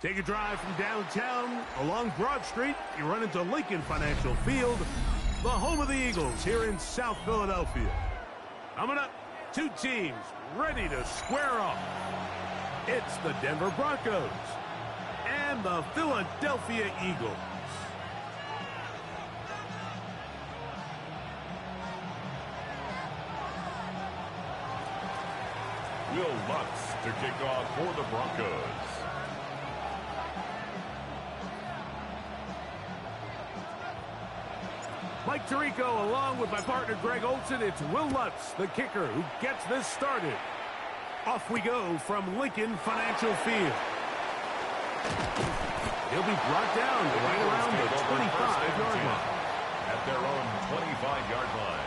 Take a drive from downtown along Broad Street. You run into Lincoln Financial Field, the home of the Eagles here in South Philadelphia. Coming up, two teams ready to square off. It's the Denver Broncos and the Philadelphia Eagles. Will Lutz to kick off for the Broncos. Mike Tirico along with my partner Greg Olson. It's Will Lutz, the kicker, who gets this started. Off we go from Lincoln Financial Field. He'll be brought down right around the 25-yard line. At their own 25-yard line.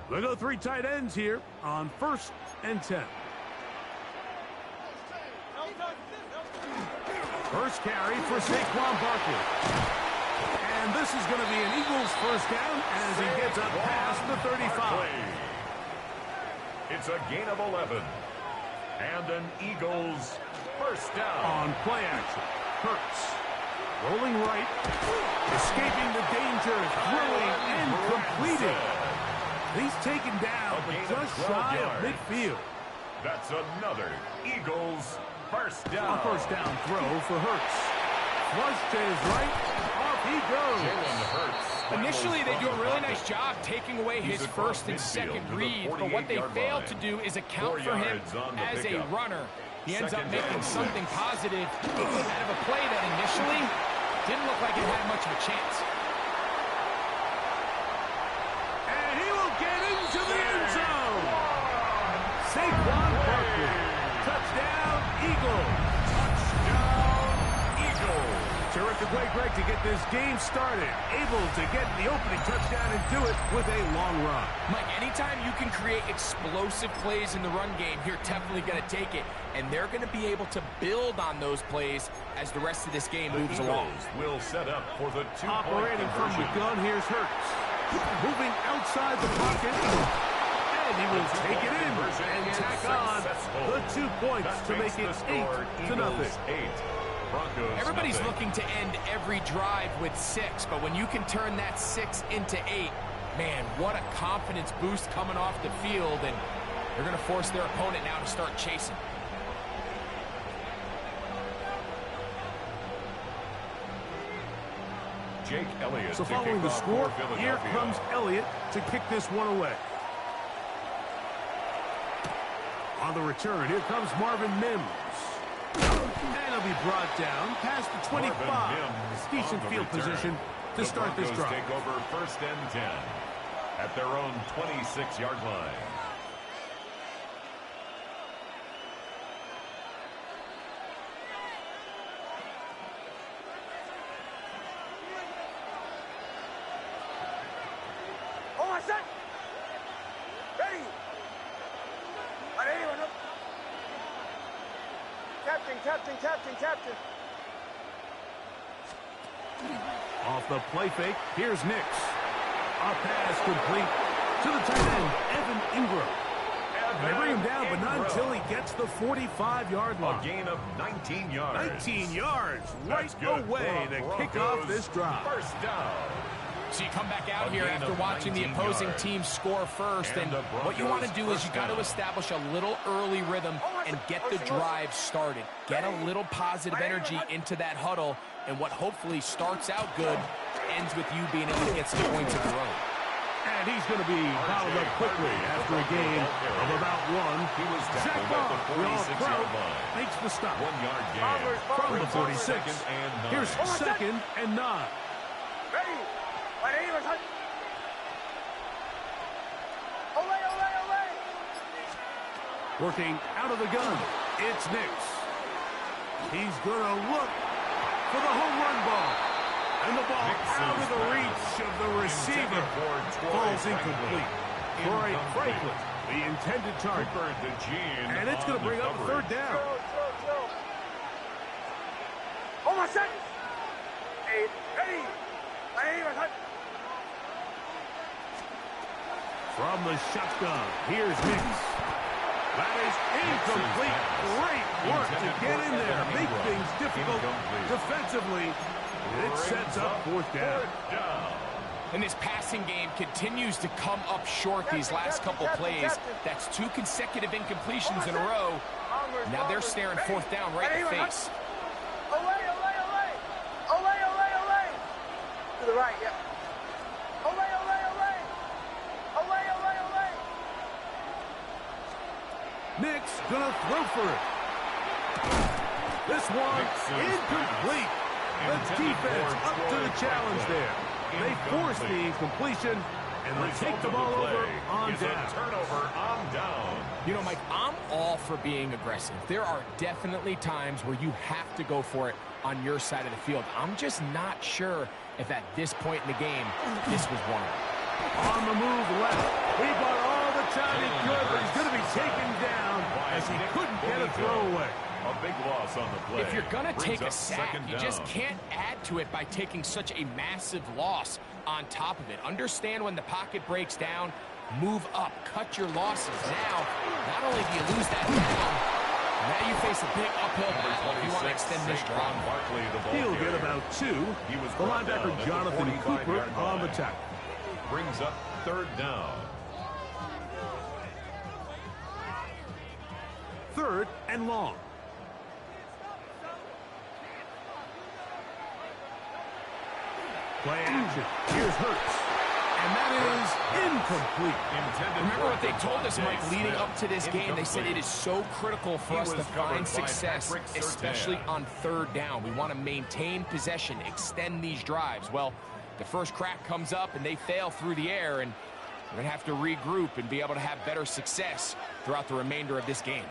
We'll go three tight ends here on 1st and 10. First carry for Saquon Barkley. And this is going to be an Eagles first down as he gets up past the 35. It's a gain of 11. And an Eagles first down. On play action, Hurts rolling right, escaping the danger, throwing and completing. He's taken down, but just shy of midfield. That's another Eagles first down. A first down throw for Hurts. Flush to his right. Off he goes. Jalen Hurts. Initially, they do a really nice job taking away his first and second read, but what they fail to do is account for him as a runner. He ends up making something positive out of a play that initially didn't look like it had much of a chance. To the end zone. Saquon Barkley. Touchdown, Eagles. Touchdown, Eagles. Terrific way, Greg, to get this game started. Able to get the opening touchdown and do it with a long run. Mike, anytime you can create explosive plays in the run game, you're definitely going to take it. And they're going to be able to build on those plays as the rest of this game moves along. Will set up for the two-point Operating from the gun, here's Hurts. Moving outside the pocket, and he will take it in and tack on the 2 points to make it 8-0. Everybody's looking to end every drive with 6, but when you can turn that 6 into 8, man, what a confidence boost coming off the field, and they're going to force their opponent now to start chasing. Jake Elliott. So following the score, here comes Elliott to kick this one away. On the return, here comes Marvin Mims. And he'll be brought down past the 25. Decent field position to start this drive. Take over 1st and 10 at their own 26-yard line. Captain. Off the play fake, here's Nix. A pass complete to the tight end, Evan Ingram. They bring him down, but not until he gets the 45-yard line. A gain of 19 yards. 19 yards right away to kick off this drive. First down. So you come back out here after watching the opposing team score first, and what you want to do is you got to establish a little early rhythm and get the drive started. Get a little positive energy into that huddle, and what hopefully starts out good ends with you being able to get some points of your own. And he's going to be bottled up quickly after a gain of about 1. He was Jack tackled at the Ball, the all-pro, 46-yard line. makes the stop. 1 yard gain. From the 46. Here's 2nd and 9. Working out of the gun, it's Nix. He's going to look for the home run ball. And the ball out of the reach of the receiver. Falls incomplete. Troy Franklin, the intended target. And it's going to bring up 3rd down. From the shotgun, here's Hicks. That is incomplete. Great work to get in there. Make things difficult defensively. It sets up fourth down. And this passing game continues to come up short these last couple plays. That's 2 consecutive incompletions in a row. Now they're staring fourth down right in the face. To the right, yeah. Nick's gonna throw for it. This one incomplete. The defense up to the challenge there. They force the incompletion, and they take the ball over on down. Turnover on down. You know, Mike, I'm all for being aggressive. There are definitely times where you have to go for it on your side of the field. I'm just not sure if at this point in the game, this was one of them. On the move left. He bought all the time he could, but he's going to be taken down as he couldn't get a throwaway. A big loss on the play. If you're going to take a sack, you just can't add to it by taking such a massive loss on top of it. Understand when the pocket breaks down, move up, cut your losses. Now, not only do you lose that down, now you face a big uphill battle if you want to extend this drive. He'll get about 2. The linebacker Jonathan Cooper on the tackle. Brings up third down. Third and long. Play action. Here's Hurts. And that is incomplete. Remember what they told us, Mike, leading up to this game? They said it is so critical for us to find success, especially on third down. We want to maintain possession, extend these drives. Well, the first crack comes up, and they fail through the air, and we're going to have to regroup and be able to have better success throughout the remainder of this game.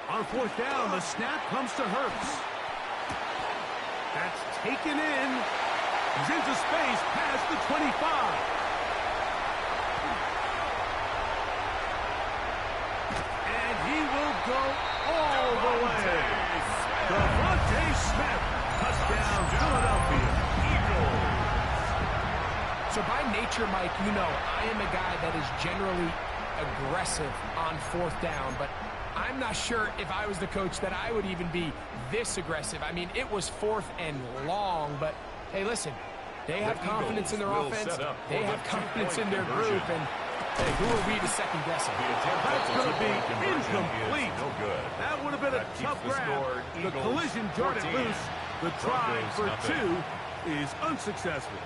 On fourth down, the snap comes to Hurts. That's taken in. He's into space past the 25. And he will go all the way. Devontae Smith, touchdown, Philadelphia Eagles. So by nature, Mike, you know, I am a guy that is generally aggressive on fourth down, but I'm not sure if I was the coach that I would even be this aggressive. I mean, it was fourth and long, but hey, listen, they have confidence in their offense. They have confidence in their group, and hey, who are we to second guess it? That's going to be incomplete. No good. That would have been a tough grab. The collision jarred it loose. The try for 2 is unsuccessful.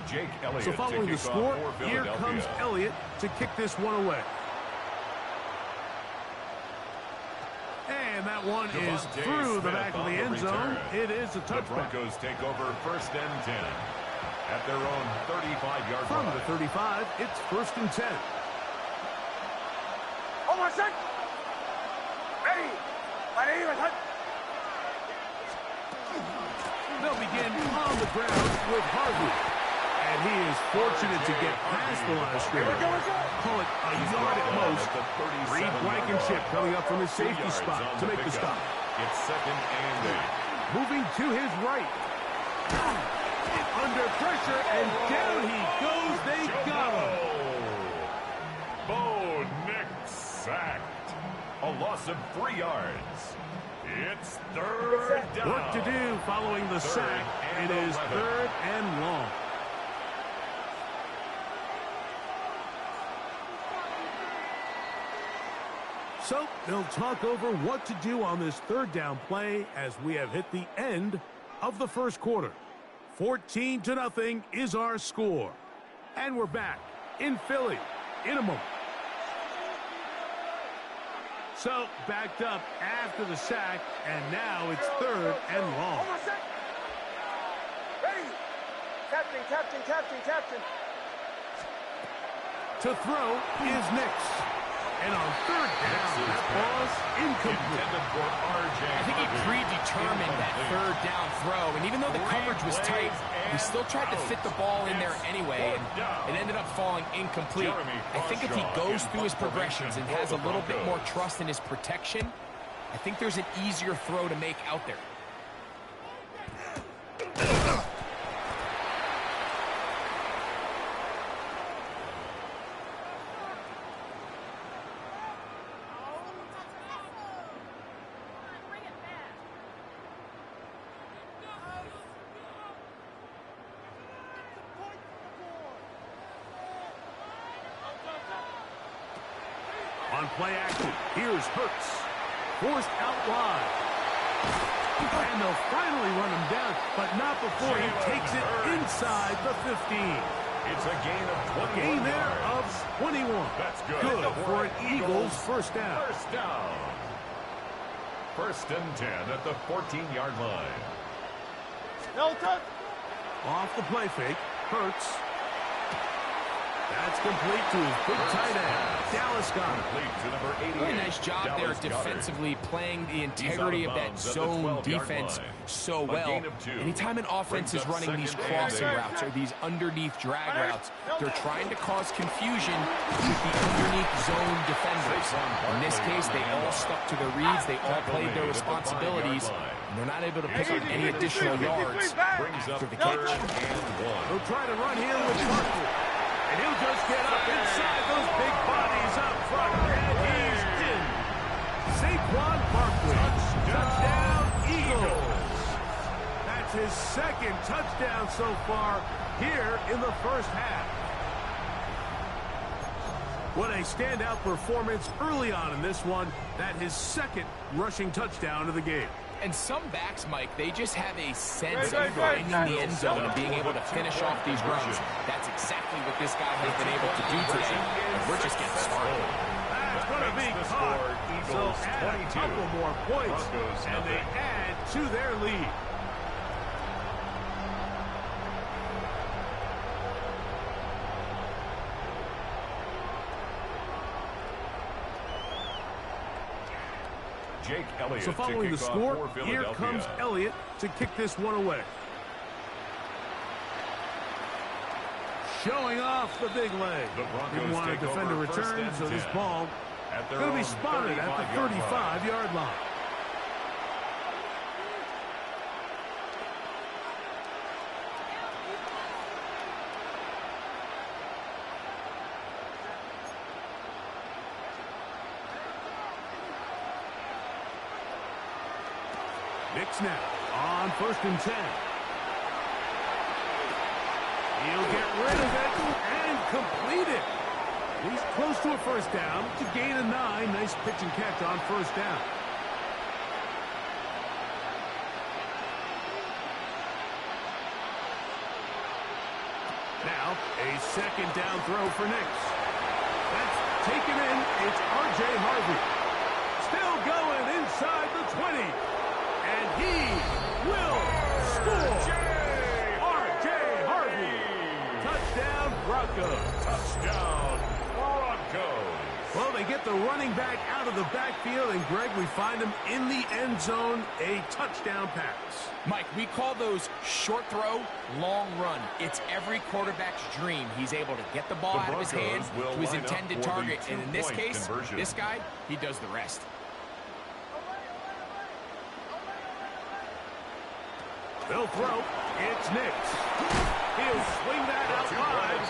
Jake Elliott. So following the score, here comes Elliott to kick this one away. And that one is through the back of the end zone. It is a touchback. The Broncos take over first and 10 at their own 35-yard line. From the 35, it's first and 10. Hold on a sec. Ready. My name is Hunt. They'll begin on the ground with Harvey. And he is fortunate to get past the line of scrimmage. Call it a yard at most. Reed Blankenship coming up from his safety spot to make the stop. It's second and 8. Moving to his right. Under pressure, and down he goes. They got him. Bo Nix sacked. A loss of 3 yards. It's third down. Work to do following the sack. It is 3rd and long. So they'll talk over what to do on this 3rd down play as we have hit the end of the first quarter. 14-0 is our score. And we're back in Philly in a moment. So backed up after the sack, and now it's 3rd and long. Hold on a sec. Ready. Captain. To throw is Nix. And on third down, that ball's incomplete. I think he predetermined that third down throw, and even though the coverage was tight, he still tried to fit the ball in there anyway, and it ended up falling incomplete. I think if he goes through his progressions and has a little bit more trust in his protection, I think there's an easier throw to make out there. On play action, here's Hurts. Forced out wide. And they'll finally run him down, but not before he takes it inside the 15. It's a gain of 21 Gain there yards. of 21. That's good. Good for an Eagles first down. First down. First and 10 at the 14-yard line. Off the play fake, Hurts. That's complete to his big tight end, Dallas Goedert. Complete to number 88. Really nice job there Dallas defensively, playing the integrity of that zone defense so well. Anytime an offense is running these crossing routes or these underneath drag routes, they're trying to cause confusion with the underneath zone defenders. In this case, they all stuck to their reads, they all played their responsibilities, and they're not able to pick up any additional yards after the catch. He'll try to run here with Barkley. And he'll just get up inside those big bodies up front. And he's in. Saquon Barkley. Touchdown, Eagles. That's his second touchdown so far here in the first half. What a standout performance early on in this one. That his second rushing touchdown of the game. And some backs, Mike, they just have a sense of finding the end zone and being able to finish off these runs. That's exactly what this guy has been able to do today. And we're just getting started. That's going to be caught. So add a couple more points, and they add to their lead. Jake Elliott. So following the score, here comes Elliott to kick this one away. Showing off the big leg. Didn't want to defend a return, so this ball going to be spotted at the 35-yard line. Nick snap on 1st and 10. He'll get rid of it and complete it. He's close to a first down to gain a 9. Nice pitch and catch on 1st down. Now, a 2nd down throw for Nix. That's taken in. It's R.J. Harvey. Still going inside the 20. And he will score. R.J. Harvey. Touchdown, Broncos. Touchdown, Broncos. Well, they get the running back out of the backfield, and Greg, we find him in the end zone, a touchdown pass. Mike, we call those short throw, long run. It's every quarterback's dream. He's able to get the ball out of his hand to his intended target, and in this case, this guy, he does the rest. They'll throw. It's Nix. He'll swing that out wide.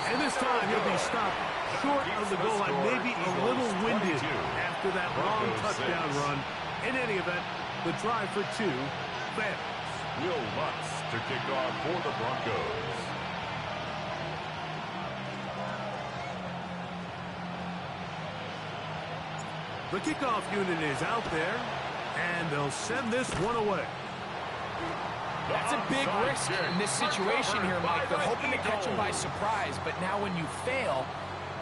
And this time he'll be stopped short of the goal line, maybe a little winded after that long touchdown run. In any event, the try for 2 fails. Will Lutz to kick off for the Broncos. The kickoff unit is out there, and they'll send this one away. That's a big risk in this situation here, Mike. They're hoping to catch him by surprise, but now when you fail,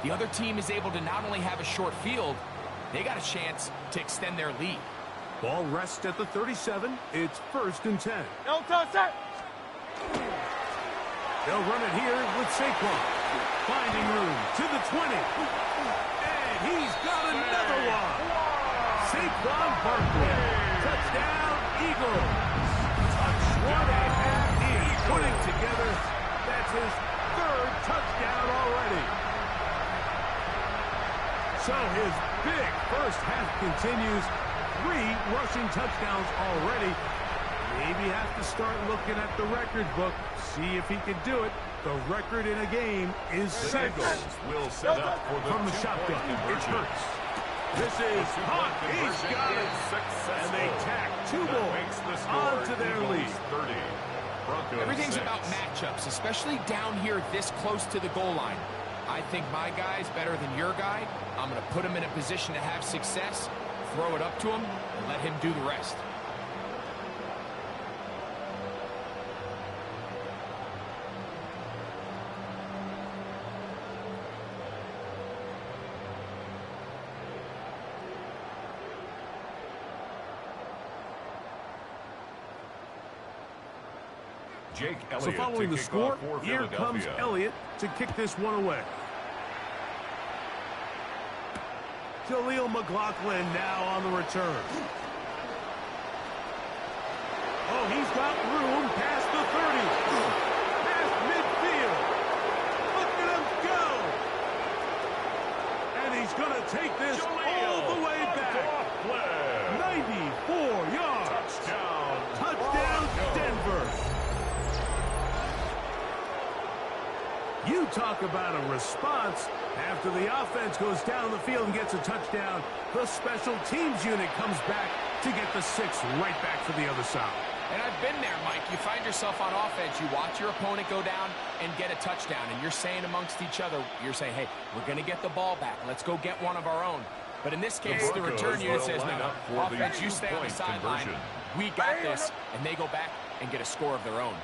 the other team is able to not only have a short field, they got a chance to extend their lead. Ball rests at the 37. It's 1st and 10. No touch it. They'll run it here with Saquon. Finding room to the 20. And And he's got another one. Saquon Barkley. Touchdown, Eagles. What a half he is putting together. That's his third touchdown already. So his big first half continues. 3 rushing touchdowns already. Maybe have to start looking at the record book, see if he can do it. The record in a game is 6. Will set up for the From the shotgun, it hurts. This is hot. He's got it. And they tack 2 more onto their lead. 30. Everything's about matchups, especially down here this close to the goal line. I think my guy's better than your guy. I'm going to put him in a position to have success, throw it up to him, and let him do the rest. Jake Elliott So following the score, here comes Elliott to kick this one away. Jaleel McLaughlin now on the return. Oh, he's got room past the 30. Past midfield. Look at him go. And he's going to take this all the way back. 94 yards. Touchdown, Denver. You talk about a response. After the offense goes down the field and gets a touchdown, the special teams unit comes back to get the 6 right back for the other side. And I've been there, Mike. You find yourself on offense, you watch your opponent go down and get a touchdown, and you're saying amongst each other, you're saying, hey, we're going to get the ball back. Let's go get one of our own. But in this case, the return unit says, no, offense, you stay on the sideline. We got this, and they go back and get a score of their own.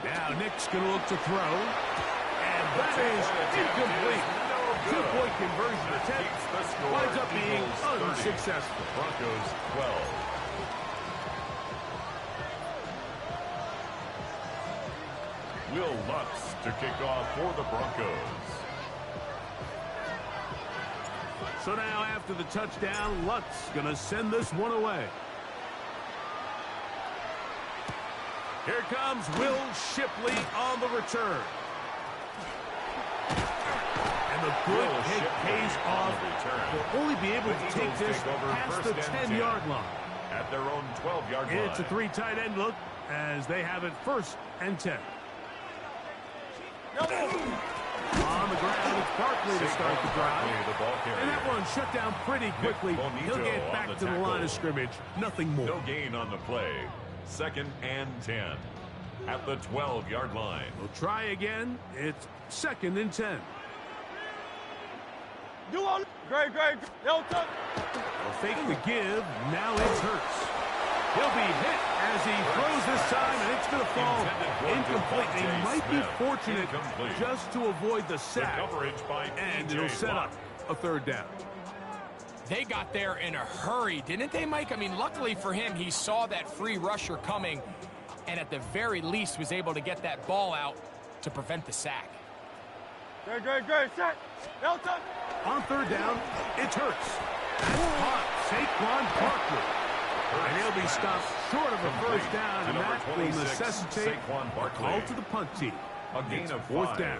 Now Nick's going to look to throw, and that is incomplete. 2-point conversion attempt winds up being unsuccessful. Broncos 12. Will Lutz to kick off for the Broncos. So now after the touchdown, Lutz going to send this one away. Here comes Will Shipley on the return. And the good hit pays off. They'll only be able to take this past the 10-yard line. At their own 12-yard line. It's a 3 tight end look as they have it 1st and 10. On the ground, it's Barkley to start the drive. And that one shut down pretty quickly. He'll get back to the line of scrimmage. Nothing more. No gain on the play. 2nd and 10 at the 12-yard line. We'll try again. It's 2nd and 10. Great. They'll fake the give. Now it's Hurts. He'll be hit as he throws this time, and it's going to fall incomplete. They might be fortunate just to avoid the sack, and it'll set up a 3rd down. They got there in a hurry, didn't they, Mike? I mean, luckily for him, he saw that free rusher coming and at the very least was able to get that ball out to prevent the sack. Great. Set. Delta. On 3rd down, it's Hurts. Caught Saquon Barkley. And he'll be stopped short of a 1st down, and that will necessitate a call to the punt team. A gain of 4th down.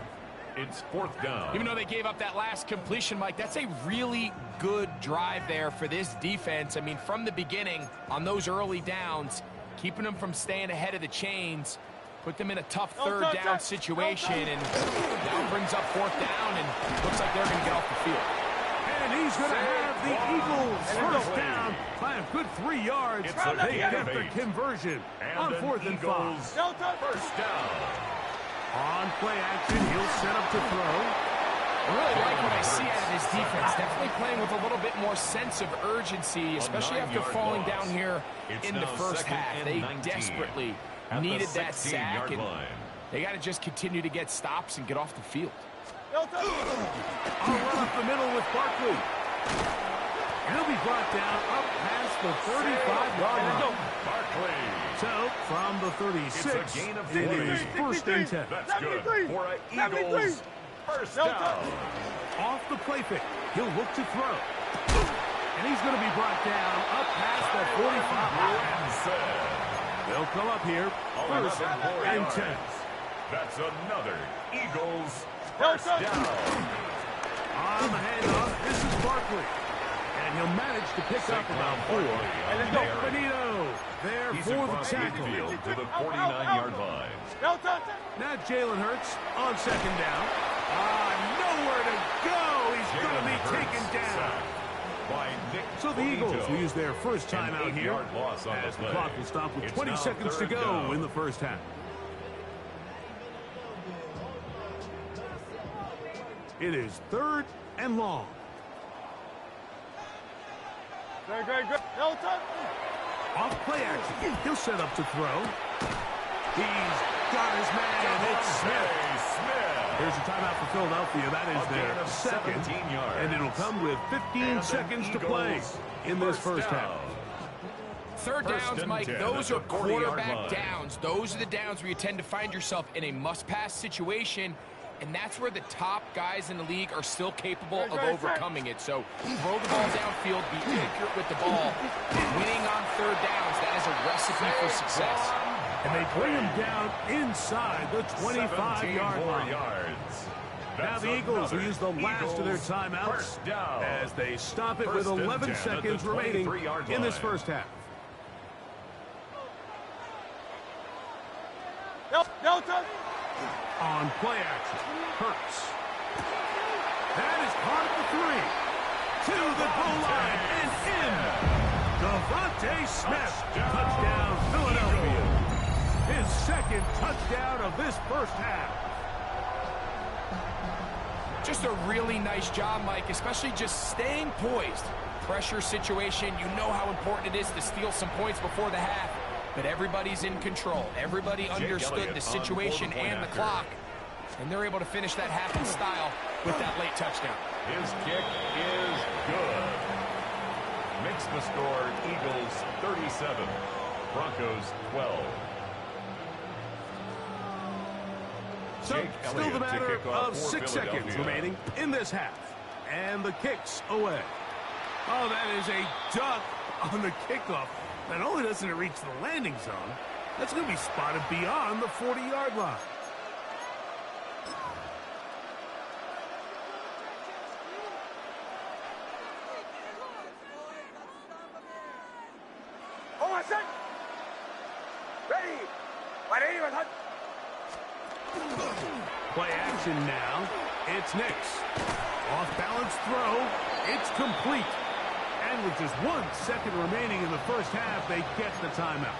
It's 4th down. Even though they gave up that last completion, Mike, that's a really good drive there for this defense. I mean, from the beginning, on those early downs, keeping them from staying ahead of the chains, put them in a tough 3rd down situation, and now brings up 4th down, and looks like they're going to get off the field. And he's going to have the Eagles 1st down by a good 3 yards. They get the conversion on 4th and 5. 1st down. On play action, he'll set up to throw. I really like what I see out of this defense. Definitely playing with a little bit more sense of urgency, especially after falling down here in the first half. They desperately needed that sack, and they got to just continue to get stops and get off the field. I'll run up the middle with Barkley. He'll be brought down up past the 35-yard line. So, from the 36, it is first and 10. That's good for an Eagles first down. Off the play fake, he'll look to throw. And he's going to be brought down up past the 45. They'll come up here, first and 10. That's another Eagles first down. On the handoff, this is Barkley. And he'll manage to pick up about 4. And then Benito there for the tackle. To the 49-yard line. Now Jalen Hurts on second down. Nowhere to go. He's going to be taken down. So the Eagles will use their first timeout here as the clock will stop with 20 seconds to go in the first half. It is third and long. Off play action. He'll set up to throw. He's got his man. It's Smith. Here's a timeout for Philadelphia. That is their second. And it'll come with 15 seconds to play in this first half. Third downs, Mike, those are quarterback downs. Those are the downs where you tend to find yourself in a must-pass situation. And that's where the top guys in the league are still capable of overcoming it. So throw the ball downfield, be accurate with the ball. Winning on third downs, that is a recipe for success. And they bring him down inside the 25-yard line. Now the Eagles will use the last of their timeouts as they stop it with 11 seconds remaining in this first half. On play action, Hurts. That is caught at the 3. To the goal line and in. Devontae Smith, touchdown Philadelphia. His second touchdown of this first half. Just a really nice job, Mike, especially just staying poised. Pressure situation, you know how important it is to steal some points before the half. But everybody's in control. Everybody understood the situation and the clock. And they're able to finish that half in style with that late touchdown. His kick is good. Makes the score Eagles 37, Broncos 12. So, still the matter of 6 seconds remaining in this half. And the kick's away. Oh, that is a duck on the kickoff. Not only doesn't it reach the landing zone, that's going to be spotted beyond the 40-yard line. Play action now. It's Nix. Off-balance throw. It's complete. And with just 1 second remaining in the first half, they get the timeout.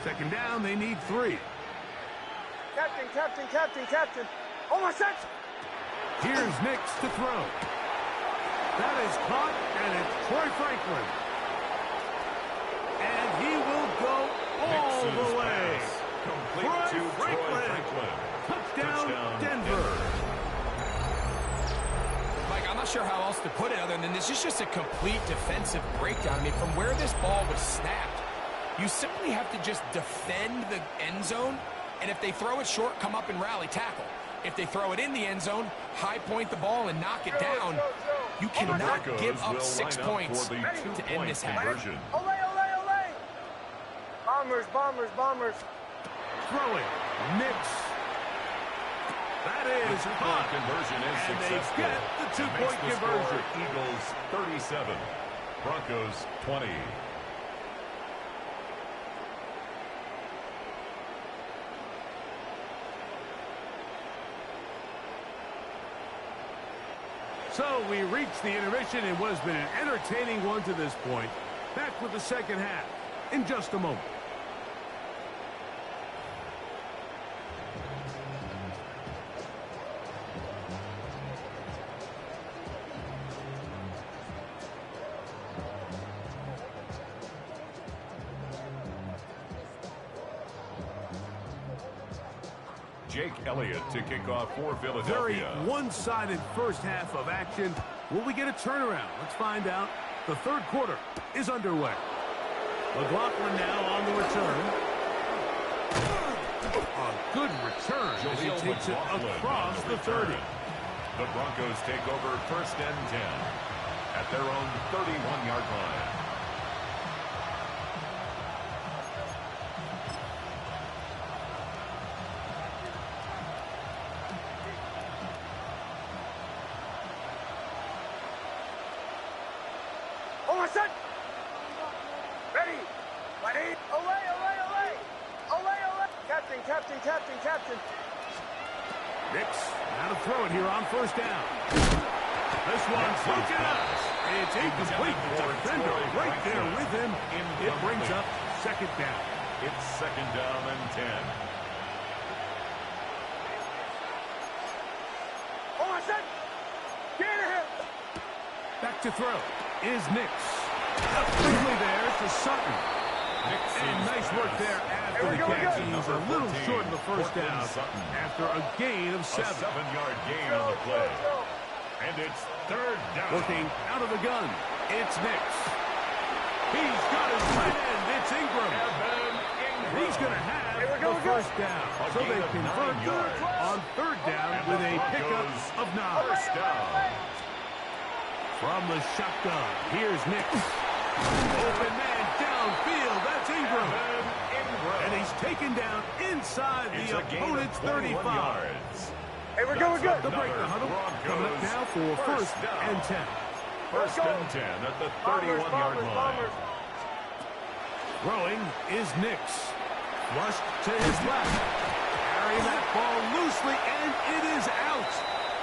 Second down, they need 3. Captain. Almost set. Here's Nix to throw. That is caught, and it's Troy Franklin. And he will go all the way. Troy Franklin. Touchdown, Denver. Mike, I'm not sure how else to put it other than this is just a complete defensive breakdown. I mean, from where this ball was snapped, you simply have to just defend the end zone, and if they throw it short, come up and rally tackle. If they throw it in the end zone, high point the ball and knock it down. You cannot give up 6 points to end this half. Ole. Bombers. Throwing. Nix. That is caught. Conversion is and successful. They get the 2-point conversion. Eagles 37, Broncos 20. So we reached the intermission. It has been an entertaining one to this point. Back with the second half in just a moment. Jake Elliott to kick off for Philadelphia. Very one-sided first half of action. Will we get a turnaround? Let's find out. The third quarter is underway. McLaughlin now on the return. A good return as he takes it across the 30. The Broncos take over 1st and 10 at their own 31-yard line. Oh, set. Ready. Ready. Away, away, away. Away, away. Captain, captain, captain, captain. Nix, now to throw it here on 1st down. This one's broken up. It's incomplete. Defender right there with him. It brings up 2nd down. It's 2nd down and 10. Oh, set. Get him. Back to throw is Nix. Up quickly there to Sutton. And nice work there after the catch. He's a little short of the 1st down after a gain of 7. A 7-yard gain on the play. And it's 3rd down. Working out of the gun. It's Nix. He's got his tight end. It's Ingram. He's going to have the 1st down. So they convert on 3rd down with a pickup of 9. 1st down. From the shotgun, here's Nix. Open man downfield. That's Ingram. And he's taken down inside the opponent's 35. Hey, we're good, we're good. The break the huddle. Coming up now for 1st and 10. 1st and 10 at the 31-yard line. Throwing is Nix. Flushed to his left. Carrying that ball loosely, and it is out.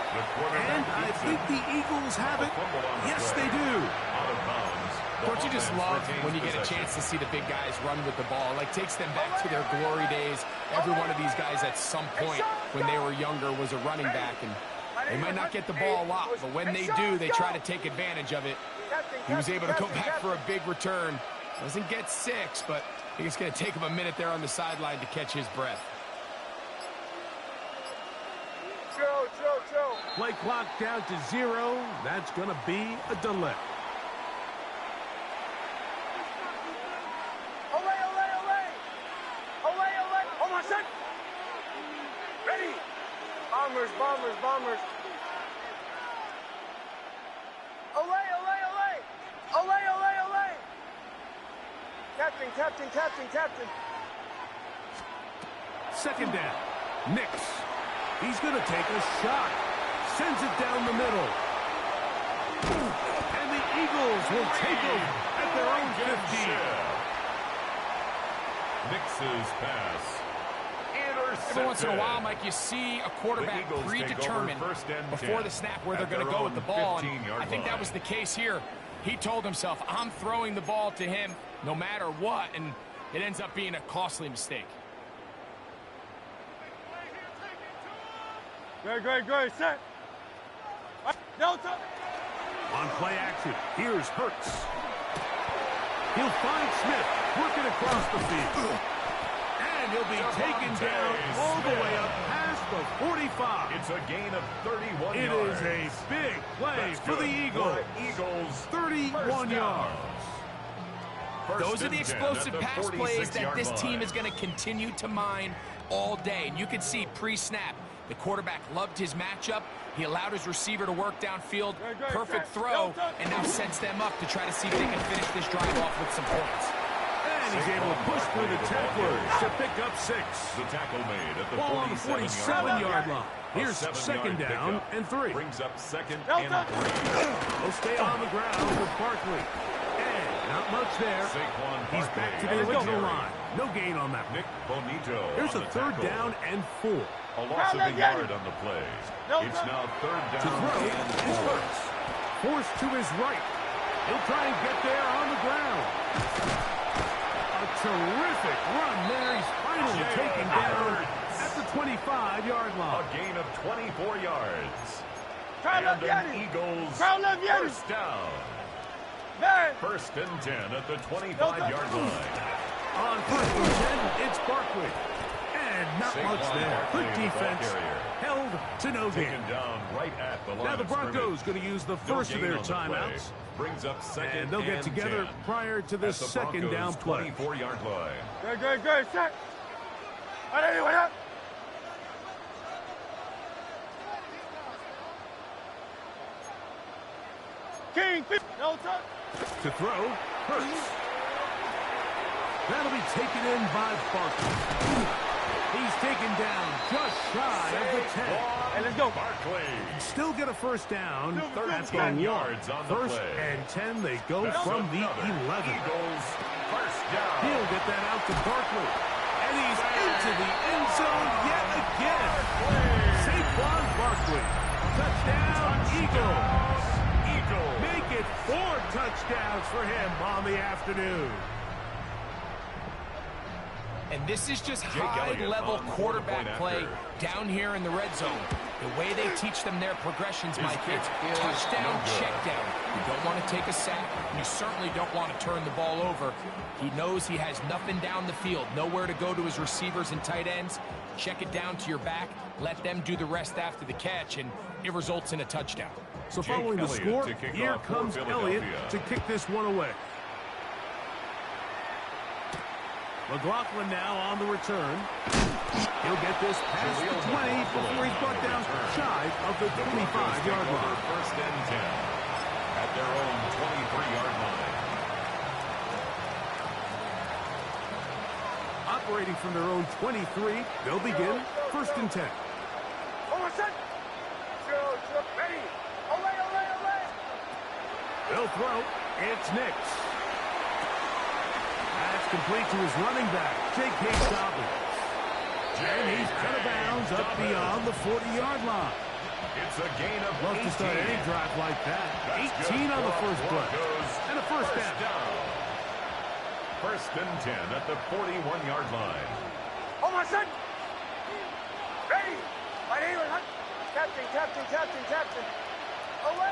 And I think the Eagles have it. Yes, they do. Out of bounds. Don't you just love when you get a chance to see the big guys run with the ball? Like, takes them back to their glory days. Every one of these guys at some point when they were younger was a running back, and they might not get the ball a lot, but when they do, they try to take advantage of it. He was able to go back for a big return. Doesn't get 6, but I think it's going to take him a minute there on the sideline to catch his breath. Play clock down to 0. That's going to be a delay. Away, away, away. Away, away. Oh, my son. Ready. Bombers, bombers, bombers. Away, away, away. Away, away, away. Captain, captain, captain, captain. 2nd down. Nix. He's going to take a shot. Sends it down the middle. And the Eagles will take over at their own 15. Nix's pass. Every once in a while, Mike, you see a quarterback predetermined before the snap where they're going to go with the ball. And I think that was the case here. He told himself, I'm throwing the ball to him no matter what, and it ends up being a costly mistake. Great, set. Delta. On play action, here's Hurts. He'll find Smith working across the field. And he'll be taken down all the way up past the 45. It's a gain of 31 It yards. is a big play for the Eagles. 31 yards. Those are the explosive pass plays that this team is going to continue to mine all day. And you can see pre-snap, the quarterback loved his matchup. He allowed his receiver to work downfield. Perfect throw, and now sets them up to try to see if they can finish this drive off with some points. And he's able to push through the tacklers to pick up 6. The tackle made at the Ball on the 47-yard line. Here's 2nd down and 3. Brings up 2nd and 3. He'll stay on the ground with Barkley. And not much there. He's back to the original line. No gain on that. Nick Bonito. Here's a 3rd down and 4. A loss of a yard on the play. It's now 3rd To down throw and is 4. Hurts. Forced to his right. He'll try and get there on the ground. A terrific run there. He's finally taken down at the 25-yard line. A gain of 24 yards. Try And left an Eagles Yeti. 1st down. Man. 1st and 10 at the 25-yard line. On 1st and 10, it's Barkley. And And not much there. Good defense. Held to no gain. Now the Broncos going to use the first of their timeouts. Brings up second and they'll get together 10 prior to this second down play. 24-yard line. Good, set. What up? King, no touch. To throw, Hurts. That'll be taken in by Barkley. He's taken down just shy of the 10. Hey, let's go. Barkley. Still get a first down at the 10 1. yards on the First play. and 10, they go from the 11. Eagles, first down. He'll get that out to Barkley. And he's into the end zone yet again. Saquon Barkley. Touchdown, Eagles. Make it 4 touchdowns for him on the afternoon. And this is just high-level quarterback play down here in the red zone. The way they teach them their progressions, Mike, it's touchdown, check down. You don't want to take a sack, and you certainly don't want to turn the ball over. He knows he has nothing down the field, nowhere to go to his receivers and tight ends. Check it down to your back, let them do the rest after the catch, and it results in a touchdown. So following the score, here comes Elliott to kick this one away. McLaughlin now on the return. He'll get this past the 20 before he's brought down shy of the 25-yard line. First and 10 at their own 23-yard line. Operating from their own 23, they'll begin first and 10. Over set. Ready. Ole. They'll throw. It's Nix. That's complete to his running back, J.K. Dobbins. And he's cut of bounds up beyond the 40-yard line. It's a gain of 18. Love to start any drive like that. 18 on the first play. And a first down. First and 10 at the 41-yard line. Oh, my son. Ready. My name is Captain. Ole.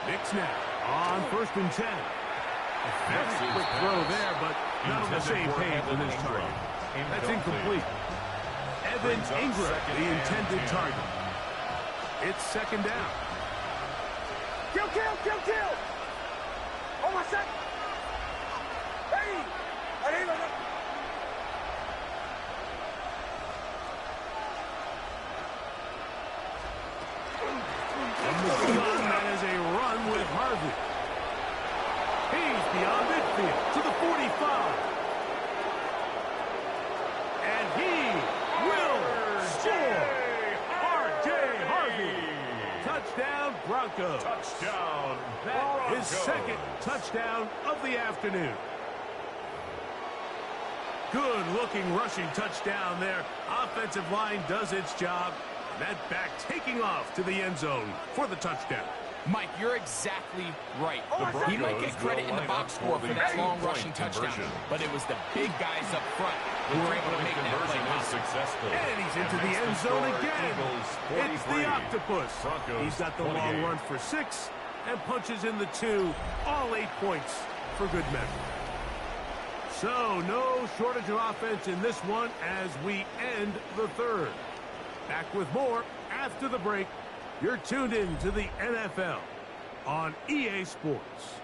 Nix now on first and 10. Very quick throw there, but not on the same page with his target. That's incomplete. Evan Ingram, the intended target. It's second down. Kill. Oh, my son. Ready. My name is That is a run with Harvey. He's beyond midfield to the 45. And he will score. R.J. Harvey. Touchdown, Broncos. Touchdown, That is Broncos. second touchdown of the afternoon. Good-looking rushing touchdown there. Offensive line does its job. That back taking off to the end zone for the touchdown. Mike, you're exactly right. He might get credit in the box score for that long rushing touchdown, but it was the big guys up front who were able to make that play possible. And he's into the end zone again. It's the octopus. He's got the long run for 6 and punches in the 2. All 8 points for good measure. So no shortage of offense in this one as we end the third. Back with more after the break. You're tuned in to the NFL on EA Sports.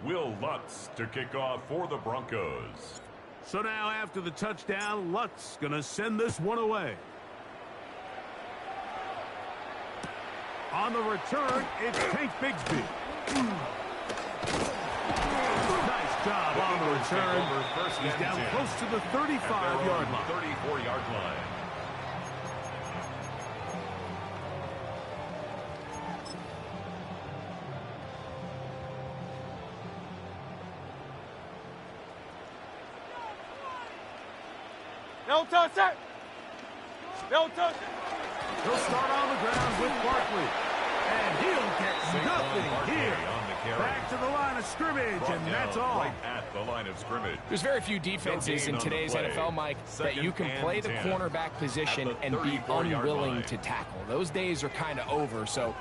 Will Lutz to kick off for the Broncos. So now after the touchdown, Lutz going to send this one away. On the return, it's Tank Bigsby. Nice job on the return. He's down close to the 35-yard line. 34-yard line. No touch, sir. No touch. He'll start on the ground with Barkley. And he'll get nothing here. carry. Back to the line of scrimmage, and that's all. Right at the line of scrimmage. There's very few defenses in today's NFL, Mike, that you can play the cornerback position and be unwilling to tackle. Those days are kind of over, so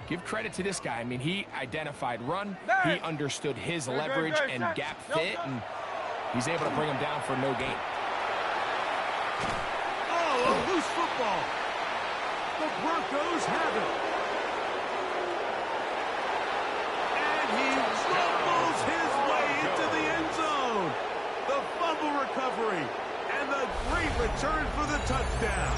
give credit to this guy. I mean, he identified run, he understood his leverage and gap fit, and he's able to bring him down for no gain. Oh, a loose football. The Broncos have it. And he fumbles his way into the end zone. The fumble recovery and the great return for the touchdown.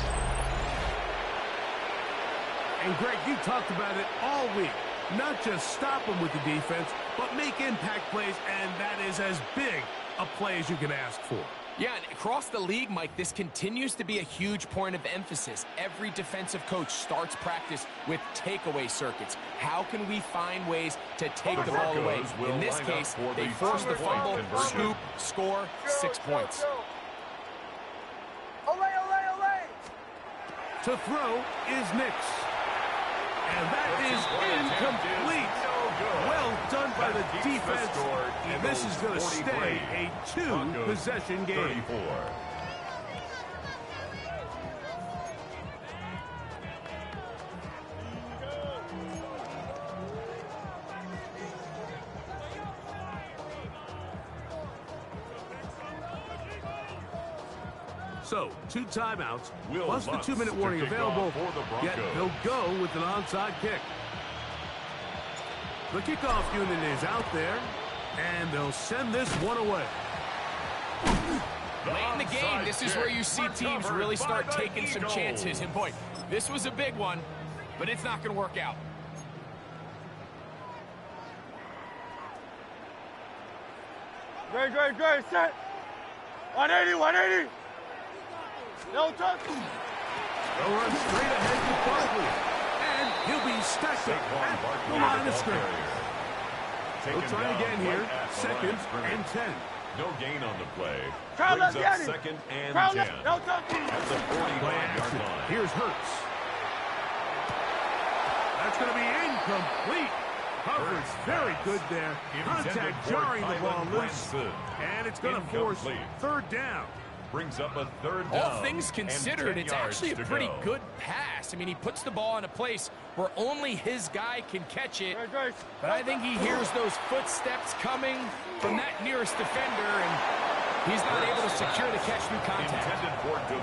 And Greg, you talked about it all week. Not just stop him with the defense, but make impact plays, and that is as big a play as you can ask for. Yeah, and across the league, Mike, this continues to be a huge point of emphasis. Every defensive coach starts practice with takeaway circuits. How can we find ways to take the ball away? In this case, they force the fumble, scoop, score, 6 points. To throw is Nix. And that is incomplete. Well done by the defense. And this is going to stay a 2-possession game. So, 2 timeouts, plus the 2-minute warning available, yet they'll go with an onside kick. The kickoff unit is out there, and they'll send this one away. Late in the game, this is where you see teams really start taking some chances. And boy, this was a big one, but it's not going to work out. Great, set. 180. No touch. They'll run straight ahead to Barkley. And he'll be stacked up at the line of scrimmage. They'll try again here. 2nd and 10. No gain on the play. Crowd Brings left, up 2nd and 10. No touch. At the 45-yard line. Here's Hurts. That's going to be incomplete. Coverage very good there. Contact jarring the ball loose. And it's going to force 3rd down. Brings up a 3rd down. All things considered, it's actually a pretty good pass. I mean, he puts the ball in a place where only his guy can catch it. But I think he hears those footsteps coming from that nearest defender, and he's not able to secure the catch through contact.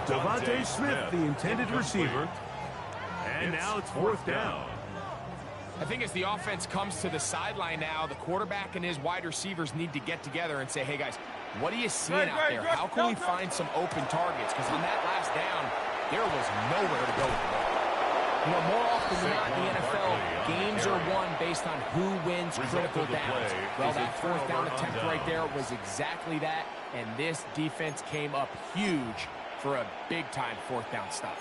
Devontae Smith, the intended receiver. And now it's 4th down. I think as the offense comes to the sideline now, the quarterback and his wide receivers need to get together and say, hey, guys, what are you seeing out there? How can we find some open targets? Because on that last down, there was nowhere to go with the ball. You know, more often than not in the NFL, games are won based on who wins critical downs. Well, that 4th down attempt right there was exactly that, and this defense came up huge for a big-time 4th down stop.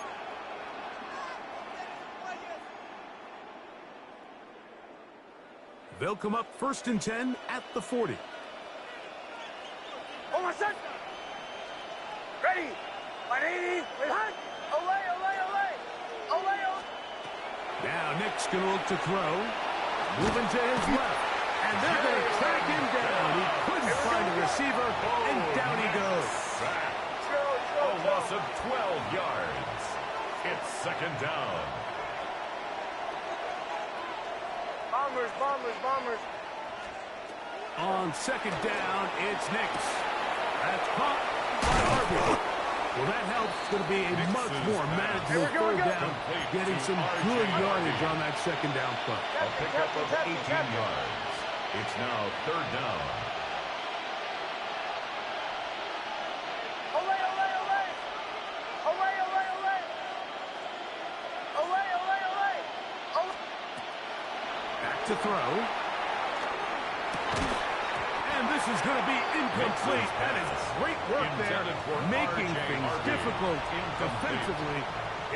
They'll come up 1st and 10 at the 40. Oh, my son. Ready. 180. Behind. Away. Now Nick's going to look to throw. Moving to his left. And they're going to track him down. He couldn't find a receiver, and down he goes. A loss of 12 yards. It's 2nd down. Bombers. On 2nd down, it's Nix. That's caught by Harvey. Well, that helps. It's going to be a much more manageable 3rd down, getting some good yardage on that 2nd down play. A pickup of 18 yards. It's now 3rd down. Back to throw. And this is going to be incomplete. That is great work there, making things difficult defensively.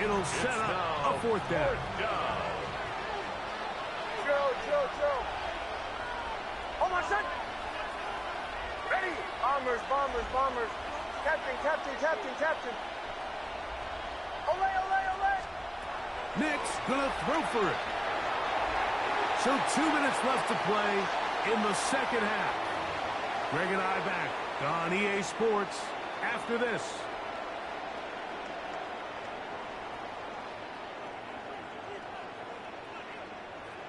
It'll set up a 4th down. Joe. Oh, my son. Ready. Bombers. Captain. Nick's going to throw for it. So 2 minutes left to play in the second half. Greg and I back on EA Sports after this.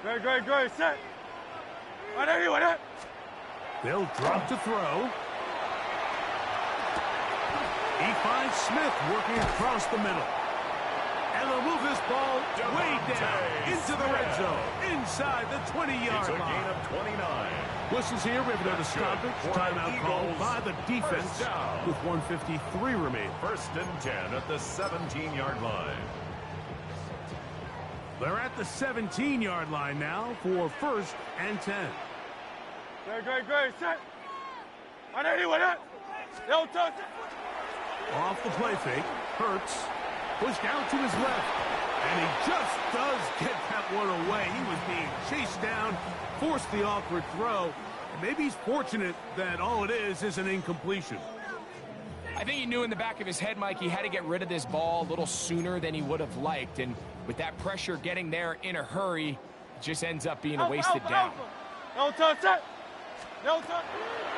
Great, set. They'll drop to throw. He finds Smith working across the middle. And they'll move this ball way down into the red zone, inside the 20-yard line. It's a gain of 29. Whistles here. We have another stoppage. Timeout called by the defense with 1:53 remaining. 1st and 10 at the 17-yard line. They're at the 17-yard line now for 1st and 10. Great, set. No touch. Off the play fake. Hurts. Pushed out to his left. And he just does get that one away. He was being chased down, forced the awkward throw. And maybe he's fortunate that all it is an incompletion. I think he knew in the back of his head, Mike, he had to get rid of this ball a little sooner than he would have liked. And with that pressure getting there in a hurry, it just ends up being a wasted down. No touch, set. No touch.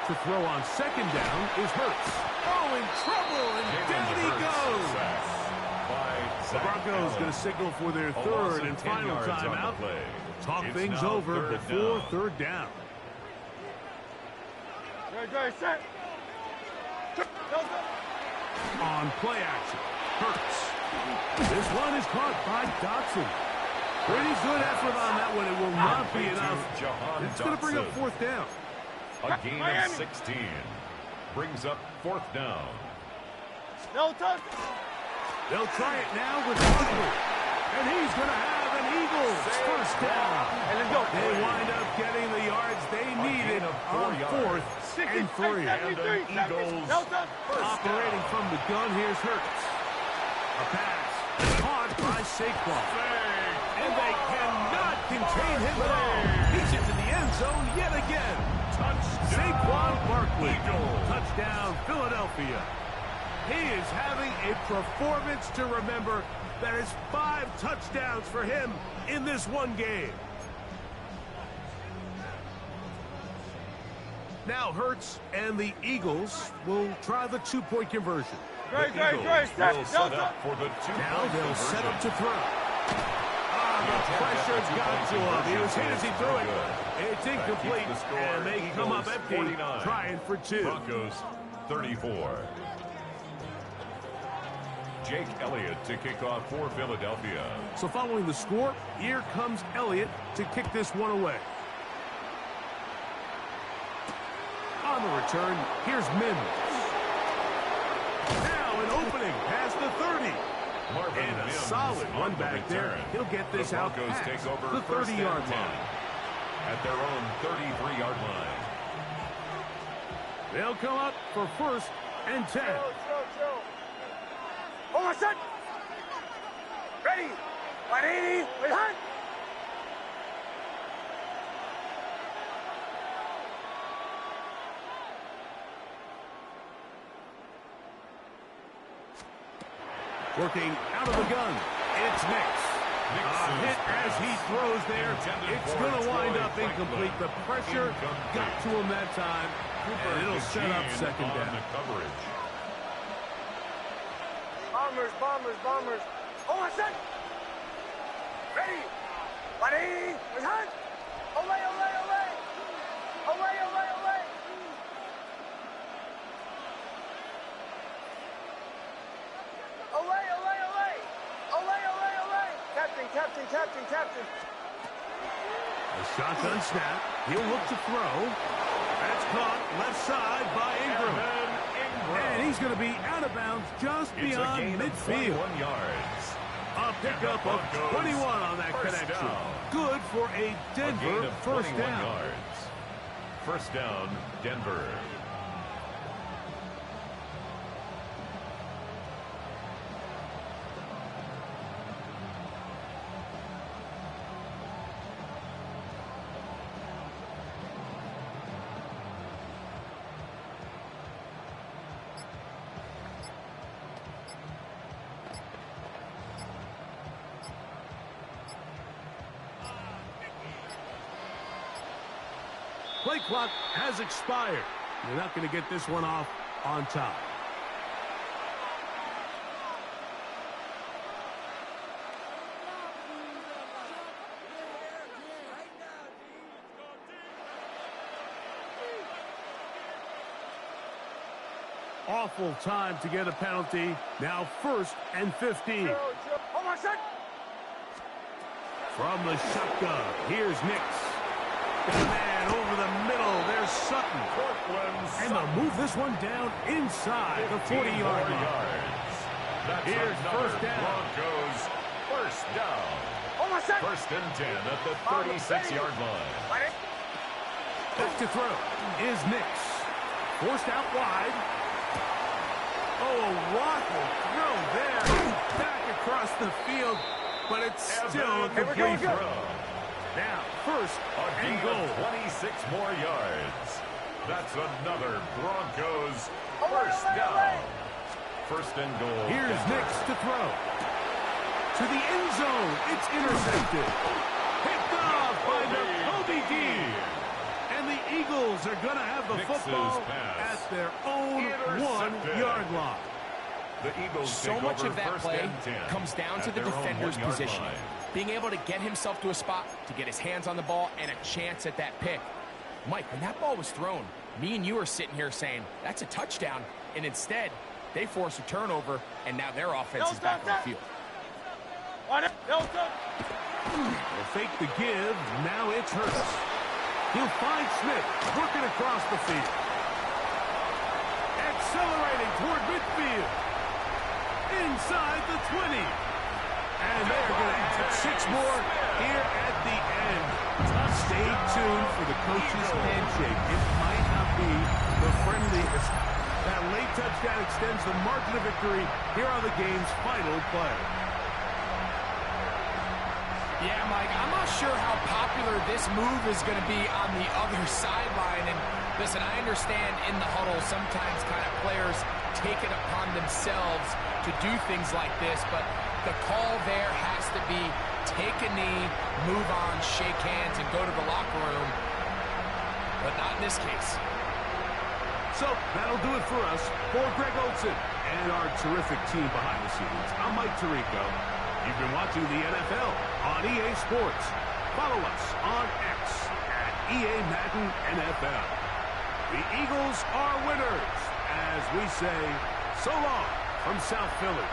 To throw on 2nd down is Hurts. Oh, in trouble, and down he goes. The Broncos going to signal for their 3rd and final timeout. Talk things over before 3rd down. Great, set. On play action, Hurts. This one is caught by Dotson. Pretty good effort on that one. It will not be enough. It's going to bring up 4th down. A gain of 16. Brings up 4th down. No touch. They'll try it now with Whipper. And he's going to have an Eagles 1st down. They wind up getting the yards they needed on 4th and 3. And an Eagles operating from the gun. Here's Hurts. A pass caught by Saquon. And they cannot contain him at all. He's into the end zone yet again. Saquon Barkley. Touchdown, Philadelphia. He is having a performance to remember. That is 5 touchdowns for him in this one game. Now Hurts and the Eagles will try the 2-point conversion. Great. Will set up for the 2-point Now they'll set up to throw. The pressure's got to him. He was hit as he threw it. It's incomplete, and they come up empty, trying for 2. Broncos 34. Jake Elliott to kick off for Philadelphia. So following the score, here comes Elliott to kick this one away. On the return, here's Mims. Now an opening past the 30. And a solid run back there. He'll get this out past take over the 30-yard line. At their own 33-yard line. They'll come up for 1st and 10. Chill. Hold on, set. Ready. 180. Wait, hunt. Working out of the gun. It's Nix. A hit as he throws there. It's going to wind up incomplete. The pressure got to him that time. And it'll set up 2nd down. Bombers. Hold on, set. Ready. 180. Wait, hunt. Olay. Captain. A shotgun snap. He'll look to throw. That's caught left side by Ingram. And he's going to be out of bounds just beyond midfield. 21 yards. A pickup of 21 on that connection. Good for a Denver 1st down. Yards. 1st down, Denver. play clock has expired. You're not going to get this one off on time. Awful time to get a penalty. Now 1st and 15. Hold on a sec. From the shotgun, here's Nix. The man over the middle. There's Sutton. And they'll move this one down inside the 40-yard line. Here's first down. Broncos first down. Hold on a sec. 1st and 10 at the 36-yard line. Back to throw is Nix. Forced out wide. Oh, a waffle throw there. Back across the field, but it's still a complete throw. Now, 1st and goal. 26 more yards. That's another Broncos first down. 1st and goal. Here's Nix to throw. To the end zone. It's intercepted. Picked off by the Kobe D. And the Eagles are going to have the football at their own 1-yard line. The Eagles so much of that play comes down to the defender's position. Being able to get himself to a spot, to get his hands on the ball, and a chance at that pick. Mike, when that ball was thrown, me and you are sitting here saying, that's a touchdown. And instead, they force a turnover, and now their offense is back on the field. They'll fake the give. Now it's Hurts. He'll find Smith working across the field. Accelerating toward midfield. Inside the 20. And they're going to add 6 more here at the end. Stay tuned for the coach's handshake. It might not be the friendliest. That late touchdown extends the margin of victory. Here are the game's final play. Yeah, Mike, I'm not sure how popular this move is going to be on the other sideline. And listen, I understand in the huddle sometimes kind of players take it upon themselves to do things like this, but the call there has to be take a knee, move on, shake hands, and go to the locker room. But not in this case. So that'll do it for us. For Greg Olsen and our terrific team behind the scenes, I'm Mike Tirico. You've been watching the NFL on EA Sports. Follow us on X at EA Madden NFL. The Eagles are winners as we say so long from South Philly.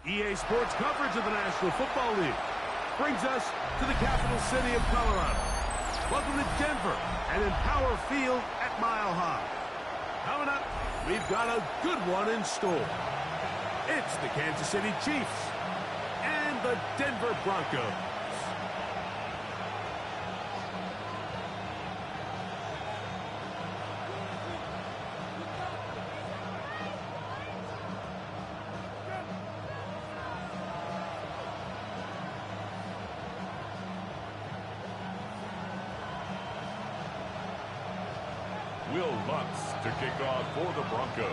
EA Sports coverage of the National Football League brings us to the capital city of Colorado. Welcome to Denver and in Powell Field at Mile High. Coming up, we've got a good one in store. It's the Kansas City Chiefs and the Denver Broncos. Will Lutz to kick off for the Broncos.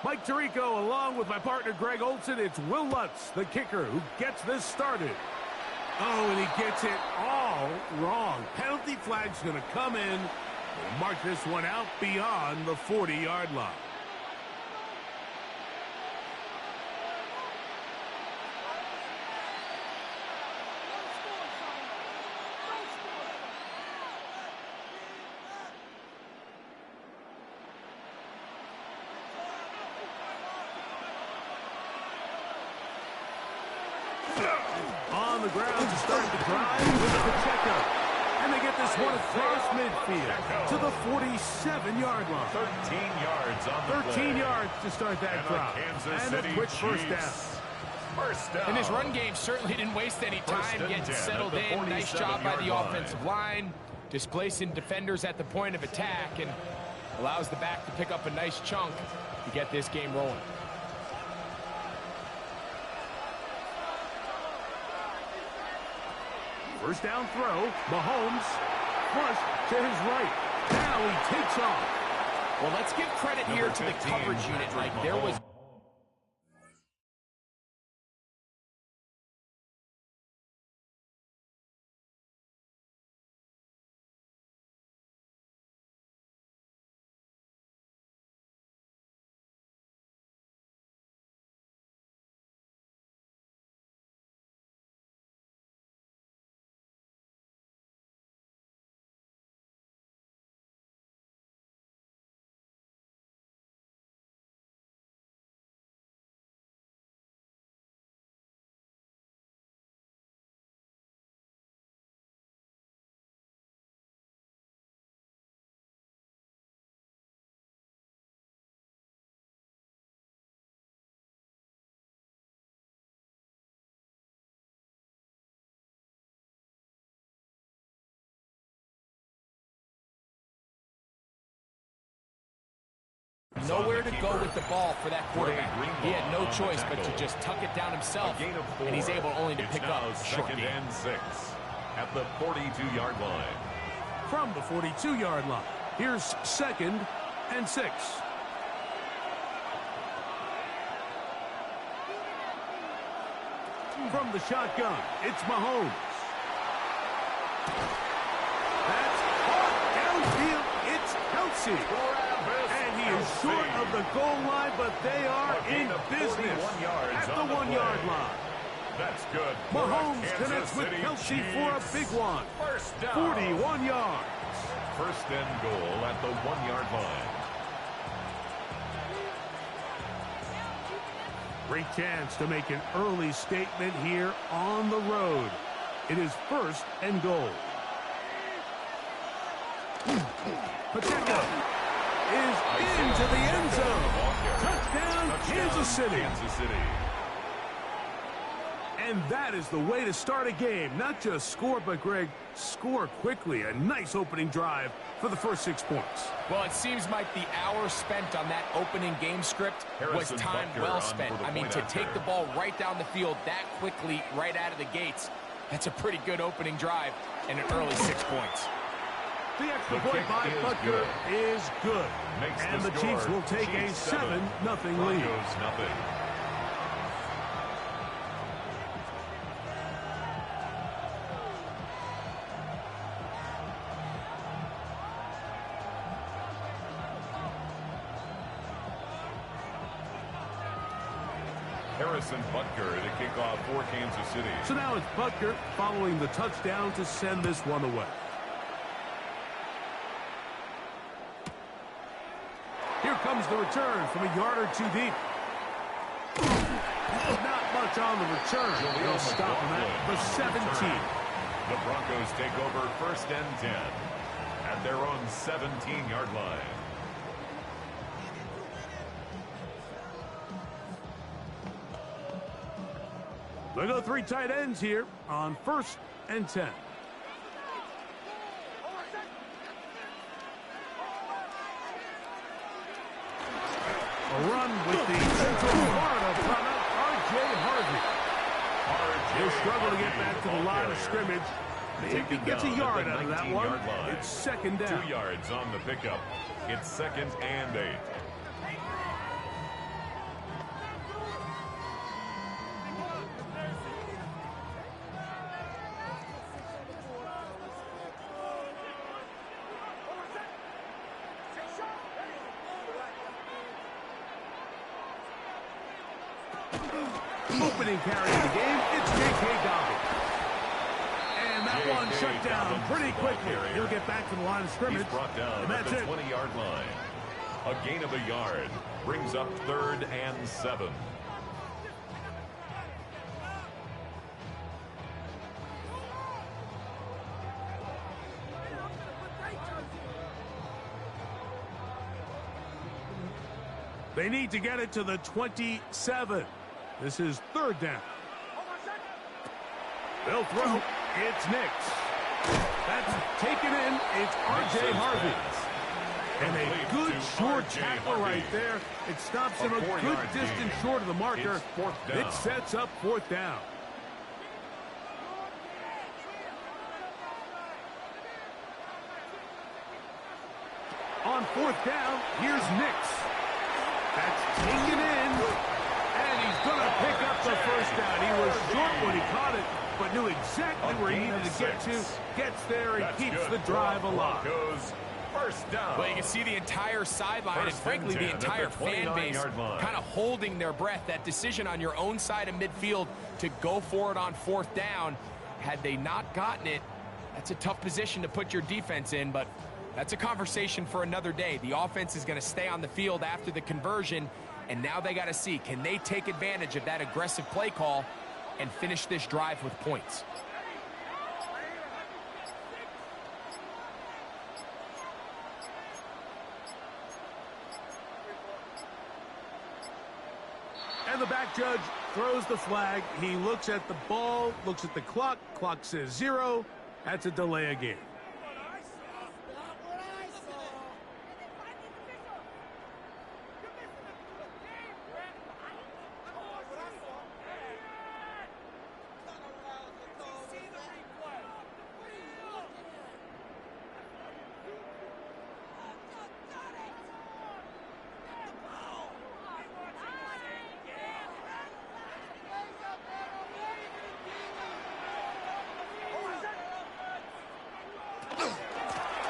Mike Tirico along with my partner Greg Olson. It's Will Lutz, the kicker, who gets this started. Oh, and he gets it all wrong. Penalty flag's going to come in. We'll mark this one out beyond the 40-yard line. On the ground to start the drive with Pacheco. And they get this one across midfield to the 47-yard line. 13 yards on the 13 play. yards to start that drive. And a quick first down. First down. And his run game certainly didn't waste any time getting settled in. Nice job by the offensive line, displacing defenders at the point of attack, and allows the back to pick up a nice chunk to get this game rolling. First down throw, Mahomes, flush to his right. Now he takes off. Well, let's give credit here to the coverage unit. Like, there was... Nowhere to go with the ball for that quarterback. He had no choice but to just tuck it down himself, and he's able only to pick up a short gain. And 6 at the 42-yard line. From the 42-yard line, here's 2nd and 6. From the shotgun, it's Mahomes. That's caught downfield. It's Kelsey. And he is short of the goal line, but they are in business at the 1-yard line. That's good. Mahomes connects with Kelsey for a big one. First down. 41 yards. First and goal at the 1-yard line. Great chance to make an early statement here on the road. It is 1st and goal. Pacheco is into the end zone. Touchdown, Kansas City. And that is the way to start a game. Not just score, but, Greg, score quickly. A nice opening drive for the first 6 points. Well, it seems like the hour spent on that opening game script was time well spent. I mean, to take the ball right down the field that quickly right out of the gates, that's a pretty good opening drive and an early 6 points. The extra point by Butker is good. And the Chiefs will take a 7-0 lead. Harrison Butker to kick off for Kansas City. So now it's Butker following the touchdown to send this one away. Here comes the return from a yard or two deep. Not much on the return. They'll stop him at the 17. The Broncos take over 1st and 10 at their own 17-yard line. They go 3 tight ends here on 1st and 10. A run with the Central Florida runner, R.J. Harvey. He'll struggle to get back to the line of scrimmage. If he gets a yard out of that one, it's 2nd down. 2 yards on the pickup. It's 2nd and 8. Opening carry of the game, it's J.K. Dobbins. And that one shut down pretty quickly. He'll get back to the line of scrimmage. He's brought down and at that's the it. 20-yard line. A gain of a yard brings up 3rd and 7. They need to get it to the 27. This is 3rd down. They'll throw. It's Nix. That's taken in. It's R.J. Harvey. And a good short tackle right there. It stops him a good distance short of the marker. It sets up 4th down. On 4th down, here's Nix. That's taken in. And he's going to pick up the 1st down. He was short when he caught it, but knew exactly where he needed to get to. Gets there and keeps the drive alive. 1st down. Well, you can see the entire sideline and, frankly, the entire fan base kind of holding their breath. That decision on your own side of midfield to go for it on 4th down, had they not gotten it, that's a tough position to put your defense in, but that's a conversation for another day. The offense is going to stay on the field after the conversion, and now they got to see, can they take advantage of that aggressive play call and finish this drive with points? And the back judge throws the flag. He looks at the ball, looks at the clock. Clock says 0. That's a delay of game.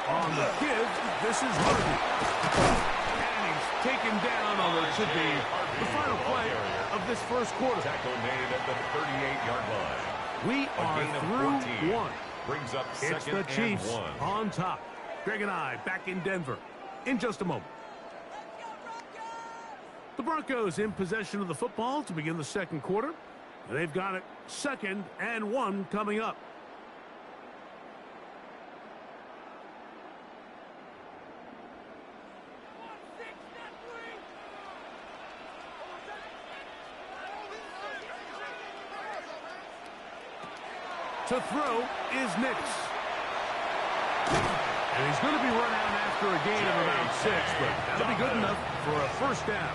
On the give, this is Harvey. And he's taken down on what should be the final play of this 1st quarter. Tackle made at the 38-yard line. We are through 1. Brings up It's the Chiefs on top. Greg and I back in Denver in just a moment. The Broncos in possession of the football to begin the second quarter. They've got it 2nd and 1 coming up. To throw is Nix. And he's going to be run out after a gain of about 6, but that'll be good enough for a first down.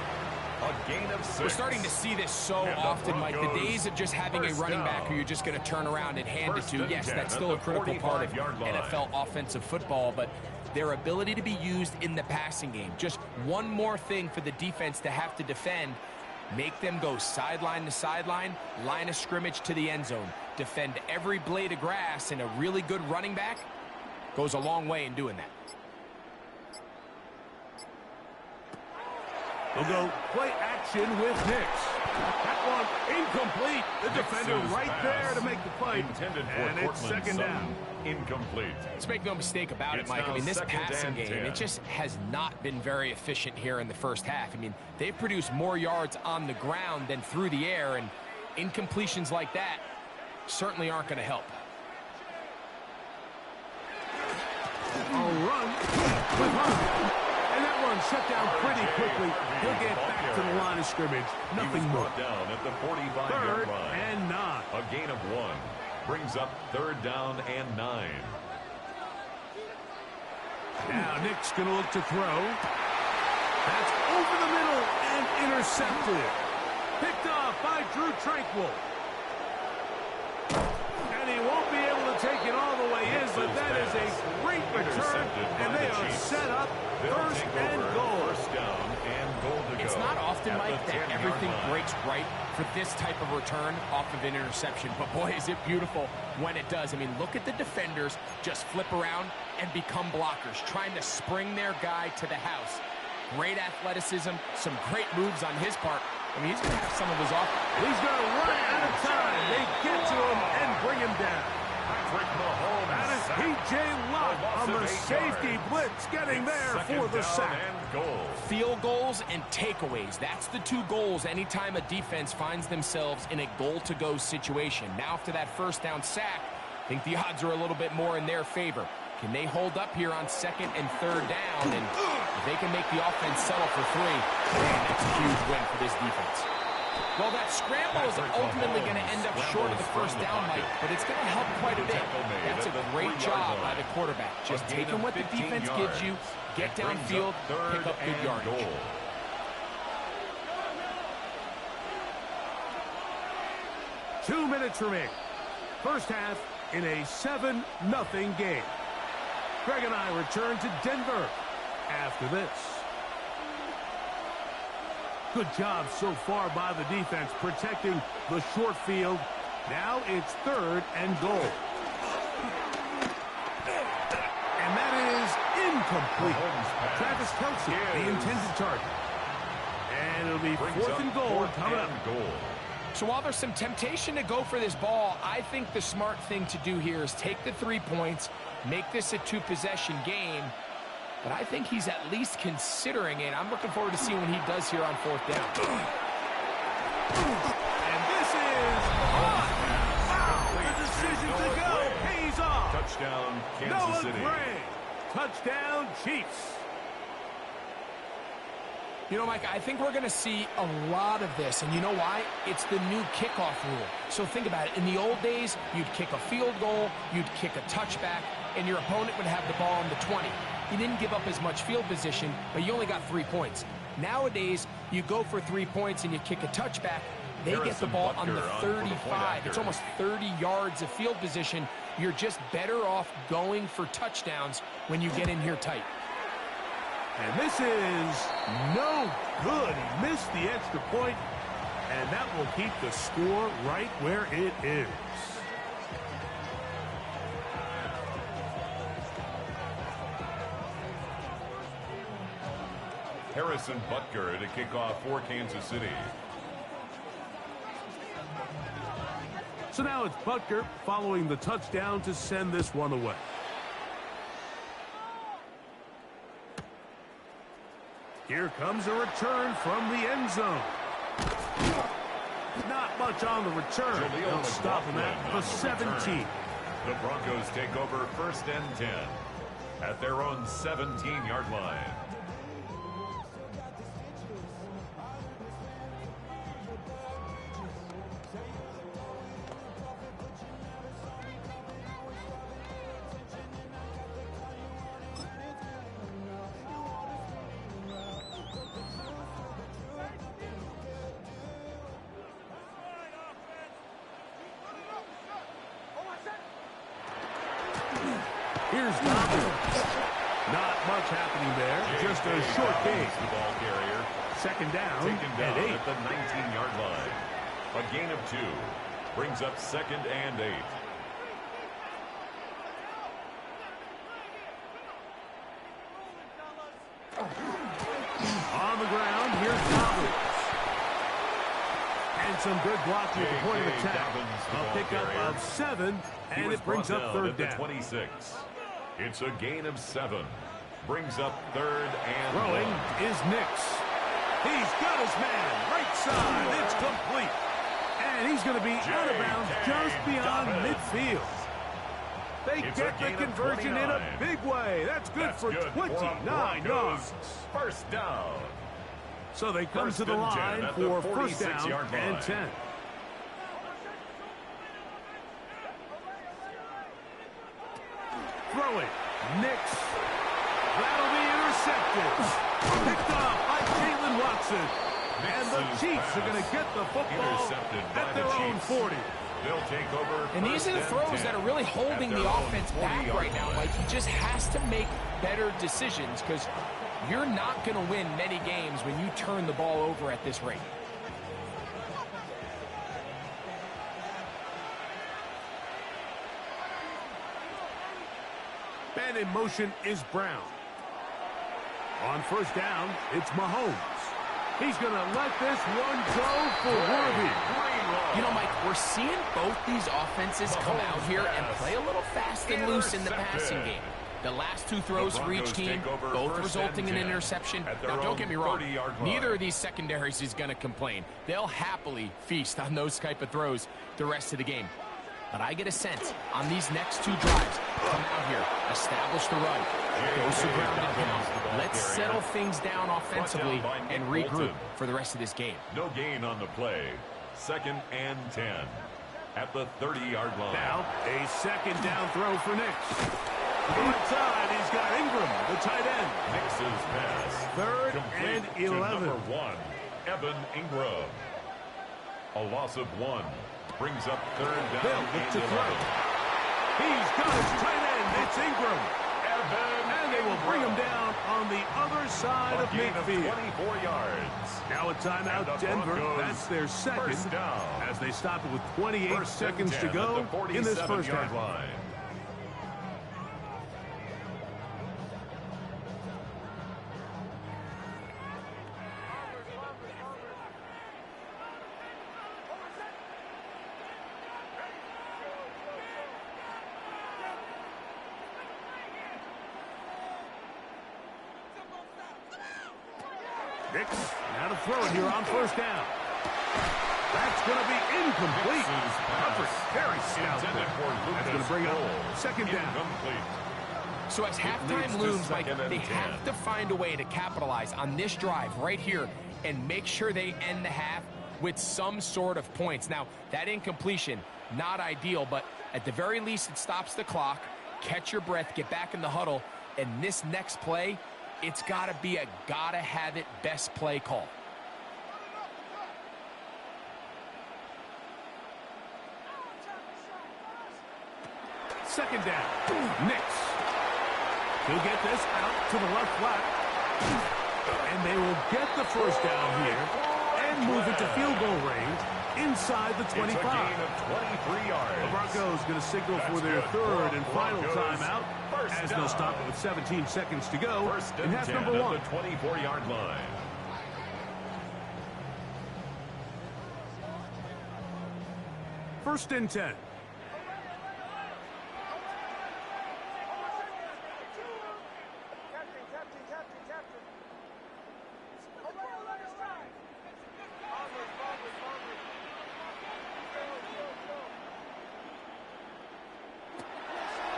A gain of 6. We're starting to see this so often, Mike. The days of just having a running back who you're just going to turn around and hand it to, yes, that's still a critical part of NFL offensive football, but their ability to be used in the passing game. Just one more thing for the defense to have to defend. Make them go sideline to sideline, line of scrimmage to the end zone. Defend every blade of grass, and a really good running back goes a long way in doing that. They'll go play action with Nix. That one incomplete. The defender right there to make the play. And it's 2nd down. Incomplete. Let's make no mistake about it, Mike. I mean, this passing game, it just has not been very efficient here in the first half. I mean, they've produced more yards on the ground than through the air, and incompletions like that certainly aren't going to help. A run with Hunt. And that one shut down pretty quickly. He'll get back to the line of scrimmage. Nothing more. Down at the 45-yard 3rd and 9. A gain of 1 brings up 3rd down and 9. Now Nick's going to look to throw. That's over the middle and intercepted. Picked off by Drew Tranquil. And he won't be able to take it all the way in, but that is a great return, and they are set up 1st and goal. First down and goal to go. It's not often, Mike, that everything breaks right for this type of return off of an interception, but boy, is it beautiful when it does. I mean, look at the defenders just flip around and become blockers, trying to spring their guy to the house. Great athleticism, some great moves on his part. I mean, he's going to have some of his off. He's going to run out of time. They get to him and bring him down. That is P.J. Lott on the safety blitz, getting there for the sack. Field goals and takeaways. That's the 2 goals anytime a defense finds themselves in a goal-to-go situation. Now, after that first down sack, I think the odds are a little bit more in their favor. Can they hold up here on 2nd and 3rd down? And if they can make the offense settle for 3, man, that's a huge win for this defense. Well, that scramble is ultimately going to end up short of the first down, Mike, but it's going to help quite a bit. That's a great job by the quarterback. Just taking what the defense gives you, get downfield, pick up good yardage. 2 minutes remaining. First half in a 7-0 game. Greg and I return to Denver after this. Good job so far by the defense protecting the short field. Now it's 3rd and goal. And that is incomplete. Travis Kelce, the intended target. And it'll be 4th and goal coming up. So while there's some temptation to go for this ball, I think the smart thing to do here is take the 3 points, make this a 2-possession game. But I think he's at least considering it. I'm looking forward to seeing what he does here on 4th down. And this is on. Wow, the decision to go pays off. Touchdown, Kansas City. Noah Gray. Touchdown, Chiefs. You know, Mike, I think we're going to see a lot of this, and you know why? It's the new kickoff rule. So think about it. In the old days, you'd kick a field goal, you'd kick a touchback, and your opponent would have the ball on the 20. You didn't give up as much field position, but you only got 3 points. Nowadays, you go for 3 points and you kick a touchback. They get the ball on the 35. It's almost 30 yards of field position. You're just better off going for touchdowns when you get in here tight. And this is no good. He missed the extra point, and that will keep the score right where it is. Harrison Butker to kick off for Kansas City. So now it's Butker following the touchdown to send this one away. Here comes a return from the end zone. Not much on the return. They'll stop him at the 17. The Broncos take over 1st and 10 at their own 17-yard line. Here's Dobbins. Not much happening there. Just a short gain. The ball carrier. Second down, Taken down and 8. at the 19-yard line. A gain of 2 brings up 2nd and 8. On the ground, here's Dobbins. And some good blocking at the point of attack. A pickup of 7, and it brings up 3rd down. 26. It's a gain of 7. Brings up 3rd and Throwing 1. is Nix. He's got his man. Right side. It's complete. And he's going to be out of bounds just beyond midfield. They get the conversion in a big way. That's good for 29 yards. 1st down. So they come to the line for 1st down and 10. Throwing. Nix. That'll be intercepted. Picked off by Jalen Watson. And the Chiefs are going to get the football at their own 40. They'll take over. And these are the throws that are really holding the offense back right now. Like, he just has to make better decisions because you're not going to win many games when you turn the ball over at this rate. Man in motion is Brown. On 1st down, it's Mahomes. He's going to let this one go for Worthy. You know, Mike, we're seeing both these offenses come out here and play a little fast and loose in the passing game. The last 2 throws for each team, both resulting in an interception. Now, don't get me wrong, neither of these secondaries is going to complain. They'll happily feast on those type of throws the rest of the game. But I get a sense on these next 2 drives, come out here, establish the run, go some ground and pound. Let's settle things down offensively and regroup for the rest of this game. No gain on the play. 2nd and 10 at the 30-yard line. Now, a 2nd down throw for Nix. Inside, he's got Ingram, the tight end. Nix's pass. 3rd complete and to 11. number 1, Evan Ingram. A loss of 1 brings up 3rd down and 11. He's got his tight end. It's Ingram. And they will bring him Ingram. down on the other side of gain midfield. 24 yards. Now a timeout, Denver. That's their 2nd as they stop it with 28 seconds to go in this 1st half. Line. Nix, now to throw it here on 1st down. That's going to be incomplete. Very stout. That's going to bring up 2nd down. So as halftime looms, Mike, they have to find a way to capitalize on this drive right here and make sure they end the half with some sort of points. Now, that incompletion, not ideal, but at the very least, it stops the clock. Catch your breath, get back in the huddle, and this next play, it's got to be a gotta-have-it best play call. Second down. Nix. He'll get this out to the left flat. And they will get the 1st down here and move it to field goal range inside the 25. It's a gain of 23 yards. The Broncos going to signal for their 3rd and final timeout as they'll stop it with 17 seconds to go in half number 1. The 24-yard line. First and 10.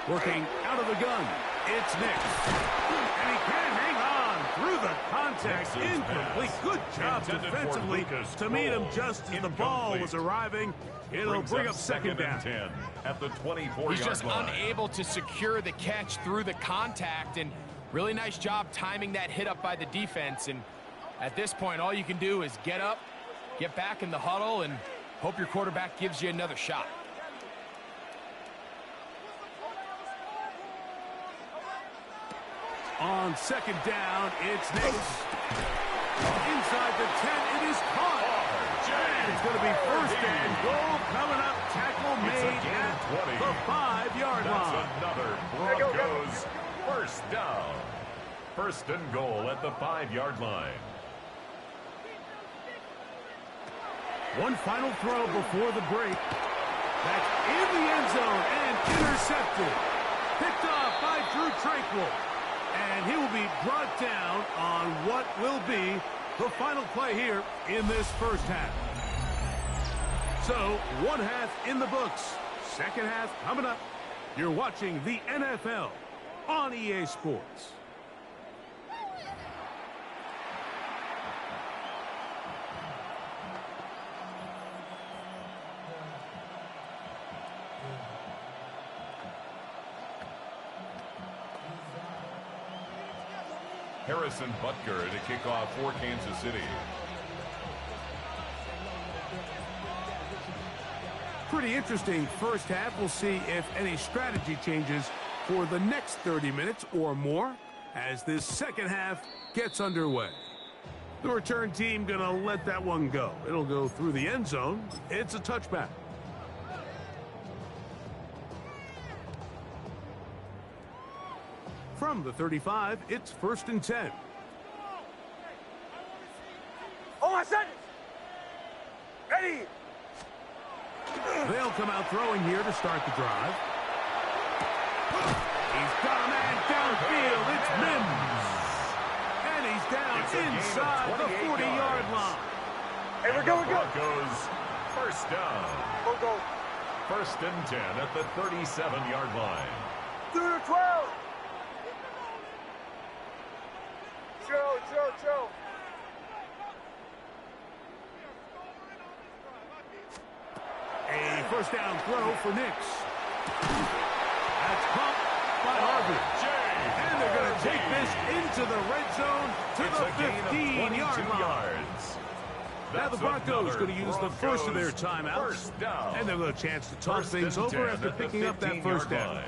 Working out of the gun. It's Nick. And he can't hang on through the contact. Incomplete. Good job defensively to meet him just as the ball was arriving. It'll bring up second down. 10 at the 24-yard He's just line. unable to secure the catch through the contact, and really nice job timing that hit up by the defense. And at this point, all you can do is get up, get back in the huddle, and hope your quarterback gives you another shot. On second down, it's Nick. Inside the 10, it is caught. It's going to be first and goal coming up. Tackle made at the 5-yard line. That's another Broncos first down. First and goal at the 5-yard line. One final throw before the break. Back in the end zone and intercepted. Picked off by Drew Tranquil. And he will be brought down on what will be the final play here in this first half. So, one half in the books. Second half coming up. You're watching the NFL on EA Sports. Harrison Butker to kick off for Kansas City. Pretty interesting first half. We'll see if any strategy changes for the next 30 minutes or more as this second half gets underway. The return team gonna let that one go. It'll go through the end zone. It's a touchback. From the 35, it's first and 10. Oh, my son! Ready! They'll come out throwing here to start the drive. He's got a man downfield. It's Mims. And he's down inside the 40-yard line. Hey, we're going, Broncos first down. Go. First and 10 at the 37-yard line. Through the 12. Chill. A first down throw for Nix. That's caught by Harvey. And they're going to take this into the red zone to the 15-yard line. Now the Broncos going to use the first of their timeouts. And they'll have a chance to talk things over after picking up that first down.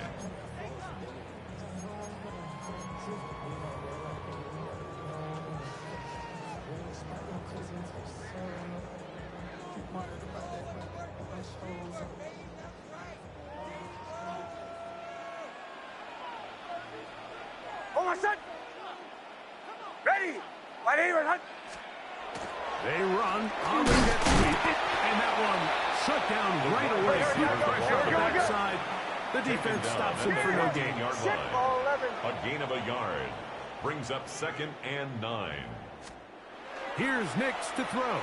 Oh, my son! Ready! My name is Hunt. They run on the jet sweep, and that one shut down right away. Pressure on the backside. The defense stops him for no gain. A gain of a yard. Brings up second and 9. Here's Nix to throw.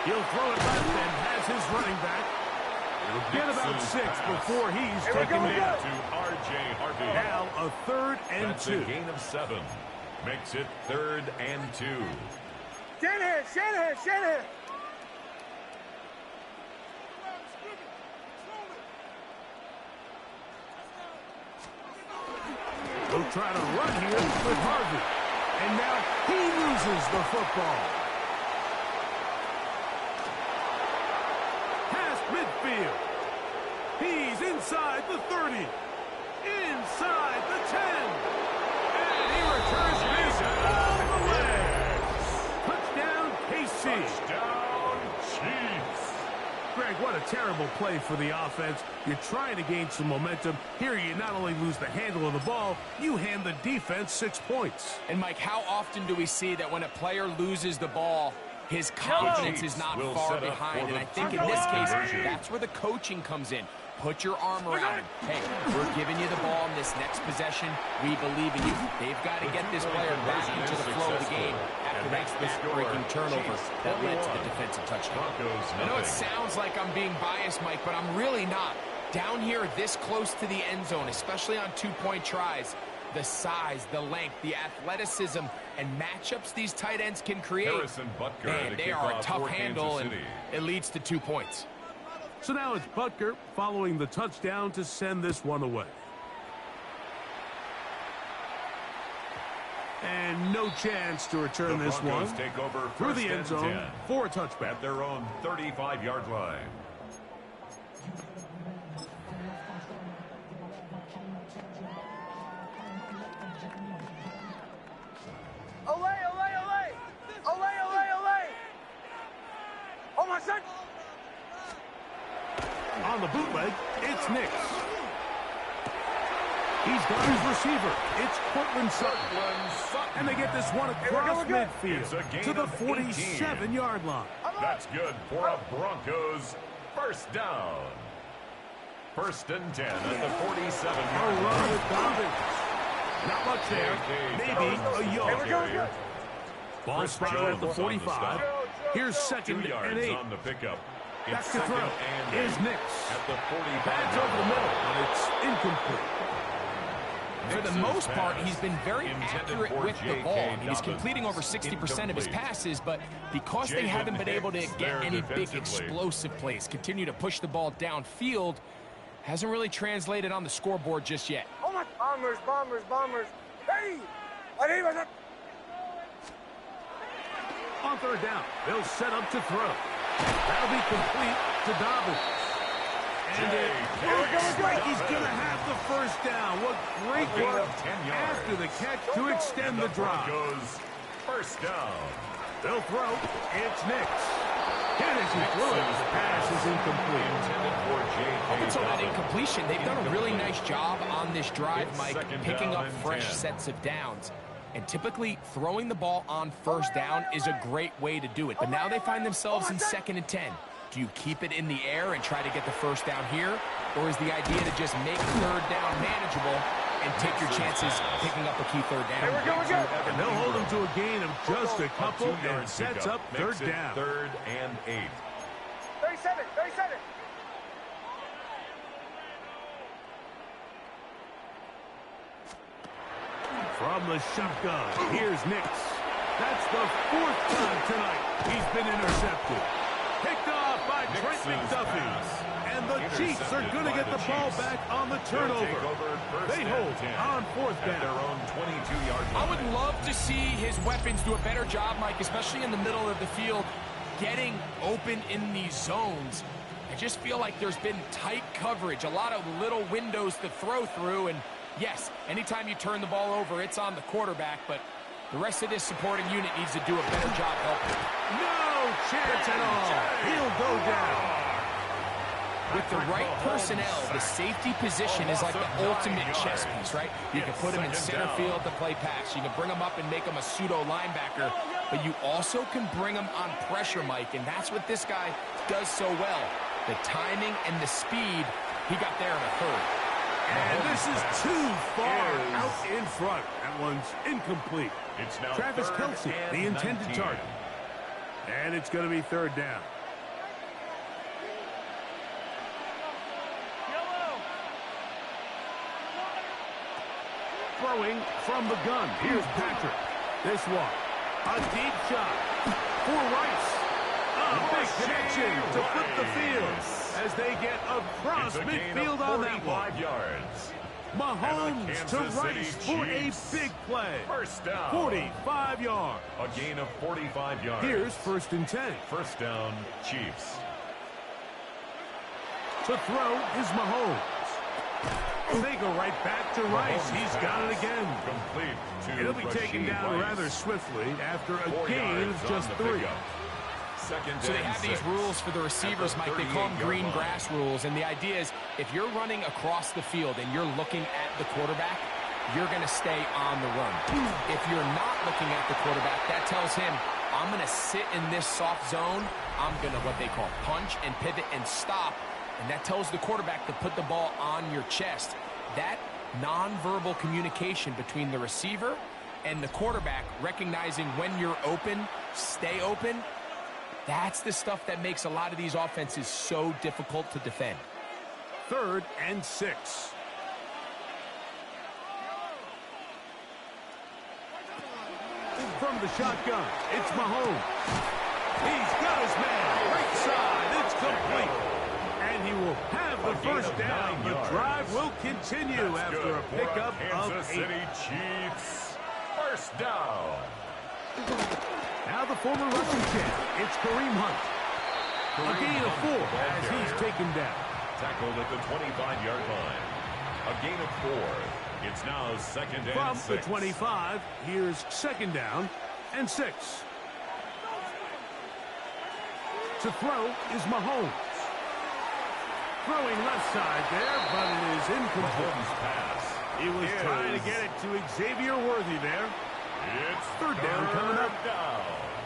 He'll throw it left and has his running back. He'll get about 6 before he's taken down. To R.J. Harvey. Now a third and 2. That's a gain of 7. Makes it third and 2. Shanahan! He'll try to run here with Harvey. And now he loses the football. Past midfield. He's inside the 30. Inside the 10. And he returns this all the way. Touchdown, KC. Touchdown, Chiefs. Greg, what a terrible play for the offense. You're trying to gain some momentum. Here you not only lose the handle of the ball, you hand the defense 6 points. And, Mike, how often do we see that when a player loses the ball, his confidence is not far behind? And I think in this case, that's where the coaching comes in. Put your arm around him. Hey, we're giving you the ball in this next possession. We believe in you. They've got to get this player back into the flow of the game after that breaking turnover that led to the defensive touchdown. I know it sounds like I'm being biased, Mike, but I'm really not. Down here, this close to the end zone, especially on two-point tries, the size, the length, the athleticism, and matchups these tight ends can create, man, they are a tough handle, and it leads to 2 points. So now it's Butker following the touchdown to send this one away. And no chance to return this one take over through the end zone for a touchback. At their own 35-yard line. Olay, olay, olay! Olay, olay, olay! Oh, my son! On the bootleg, it's Nix. He's got his receiver. It's Cortland Sutton. And they get this one across midfield to the 47-yard line. That's good for a Broncos first down. 1st and 10 at the 47-yard line. A run with Dobbins. Not much there. Maybe a yard. Ball spotted at the 45. Here's 2nd and 8. On the pickup. Back to throw. Here's Nix. At the 45. Pads over the middle, but it's incomplete. For the most part, he's been very accurate with the ball. He's completing over 60% of his passes, but because they haven't been able to get any big explosive plays, continue to push the ball downfield, hasn't really translated on the scoreboard just yet. Oh, my. Bombers, bombers, bombers. Hey! On 3rd down, they'll set up to throw. That'll be complete to Dobbins. And it looks like he's going to have the 1st down. What great work after the catch to extend the drive. First down. They'll throw. It's Nix. And as he threw it, the pass is incomplete. Up until that incompletion, they've done a really nice job on this drive, Mike, picking up fresh sets of downs. And typically, throwing the ball on 1st down is a great way to do it. But now they find themselves in 2nd and 10. Do you keep it in the air and try to get the 1st down here? Or is the idea to just make 3rd down manageable and take your chances picking up a key 3rd down? And they'll hold him to a gain of just a couple and sets up 3rd down. 3rd and 8. 37, 37. From the shotgun, here's Nix. That's the 4th time tonight he's been intercepted. Picked off by Trent McDuffie. And the Chiefs are going to get the ball back on the turnover. They hold on 4th down. Their own 22-yard line. I would love to see his weapons do a better job, Mike, especially in the middle of the field, getting open in these zones. I just feel like there's been tight coverage, a lot of little windows to throw through, and yes, anytime you turn the ball over, it's on the quarterback, but the rest of this supporting unit needs to do a better job helping. No chance at all. He'll go down. With the right personnel, the safety position is like the ultimate chess piece, right? You can put him in center field to play pass. You can bring him up and make him a pseudo linebacker, but you also can bring him on pressure, Mike, and that's what this guy does so well. The timing and the speed, he got there in a hurry. And this is too far out in front. That one's incomplete. It's now Travis Kelce, the intended 19. target. And it's going to be 3rd down. Throwing from the gun. Here's Patrick. This one. A deep shot for Rice. A big connection to flip the field as they get across midfield on that one. Yards. Mahomes to Rice for a big play. First down. 45 yards. A gain of 45 yards. Here's 1st and 10. First down, Chiefs. To throw is Mahomes. They go right back to Rice. He's got it again. Complete to He'll be taken down rather swiftly after a gain of just 3. So they have these rules for the receivers, Mike. They call them green grass rules. And the idea is if you're running across the field and you're looking at the quarterback, you're going to stay on the run. If you're not looking at the quarterback, that tells him, I'm going to sit in this soft zone. I'm going to what they call punch and pivot and stop. And that tells the quarterback to put the ball on your chest. That nonverbal communication between the receiver and the quarterback, recognizing when you're open, stay open, that's the stuff that makes a lot of these offenses so difficult to defend. 3rd and 6. From the shotgun, it's Mahomes. He's got his man. Right side. It's complete. And he will have the first down. The drive will continue after a pickup of 8. City Chiefs. First down. Now the former rushing champ. It's Kareem Hunt. A gain of 4 as he's taken down. Tackled at the 25-yard line. A gain of 4. It's now 2nd and 6. From the 25, here's 2nd down and 6. To throw is Mahomes. Throwing left side there, but it is incomplete. Mahomes' pass. He was trying to get it to Xavier Worthy there. It's 3rd down coming up.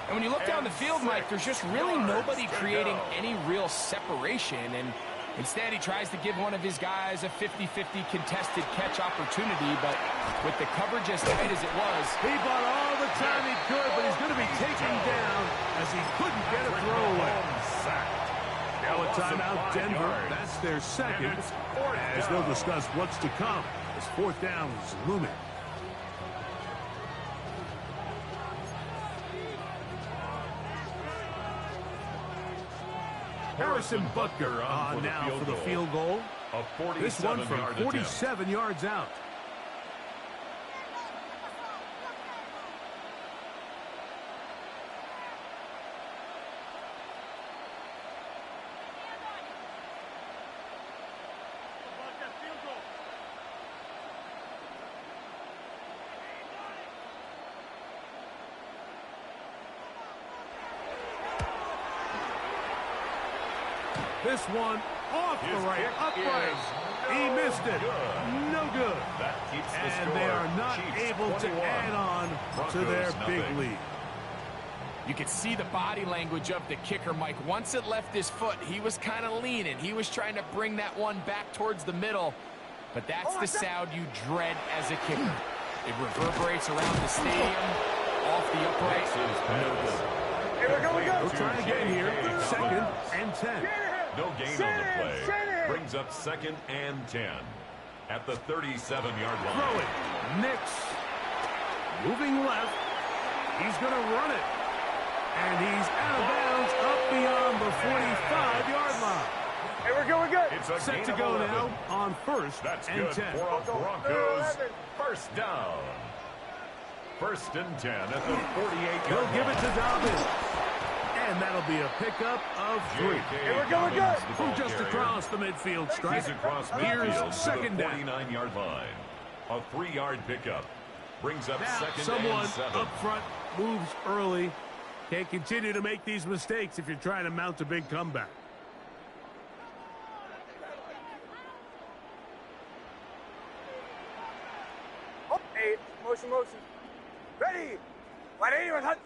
And when you look down the field, Mike, there's just really nobody creating any real separation. And instead, he tries to give one of his guys a 50-50 contested catch opportunity. But with the coverage as tight as it was, He bought all the time he could, but he's going to be taken down as he couldn't get a throwaway. Now a timeout, Denver. That's their 2nd, as they'll discuss what's to come as 4th down is looming. Harrison Butker on now for the field goal. This one from 47 yards out. This one off the right, upright. He missed it. No good. That keeps the And score. they are not Chiefs able 21. to add on to their big lead. you could see the body language of the kicker, Mike. Once it left his foot, he was kind of leaning. He was trying to bring that one back towards the middle. But that's the sound you dread as a kicker. It reverberates around the stadium, off the upright. No good. Here we go, we go. We'll try again here. 2nd and 10. No gain on the play. Brings up 2nd and 10 at the 37-yard line. Throw it. Nix. Moving left. He's going to run it. And he's out of bounds up beyond the 45-yard line. Here we go, we're good. It's a Set gain to of go 11. now on 1st That's and good 10. for a Broncos first down. 1st and 10 at the 48-yard He'll line. give it to Dobbins. And that'll be a pickup of 3. Here we go, we're good. From just across the midfield stripe. He's across Here's midfield to 2nd the down. 49-yard line. A 3-yard pickup. Brings up Now 2nd someone and 7. up front moves early. Can't continue to make these mistakes if you're trying to mount a big comeback. Oh, 8. Motion, motion. Ready. 180, hut.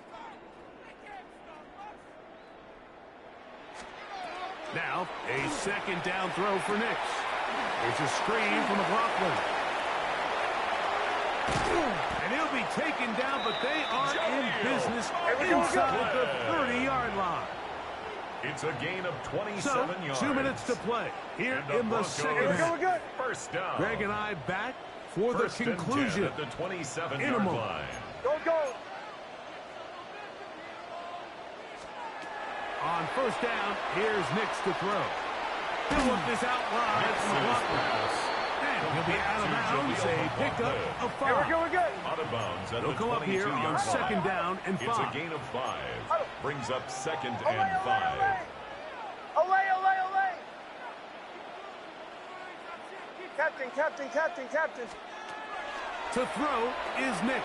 Now, a 2nd down throw for Nix. It's a screen from McLaughlin. And he'll be taken down, but they are in business inside the 30-yard line. It's a gain of 27 So, yards. 2 minutes to play here And in the Broncos second Here we go, half. we're good. First down. Greg and I back for the First and 10 conclusion. at the In a 27-yard moment. line. Go, go. On 1st down, here's Nix to throw. He'll look this out wide from McLaughlin. And he'll be out of bounds. A pickup of Here we 5. go, we're good. Out of bounds at He'll the come up here 22-yard on line. 2nd down and 5. It's a gain of 5. Brings up 2nd Olay, and olay, 5. olay. Olay, olay, olay. Captain, captain, captain, captain. To throw is Nix.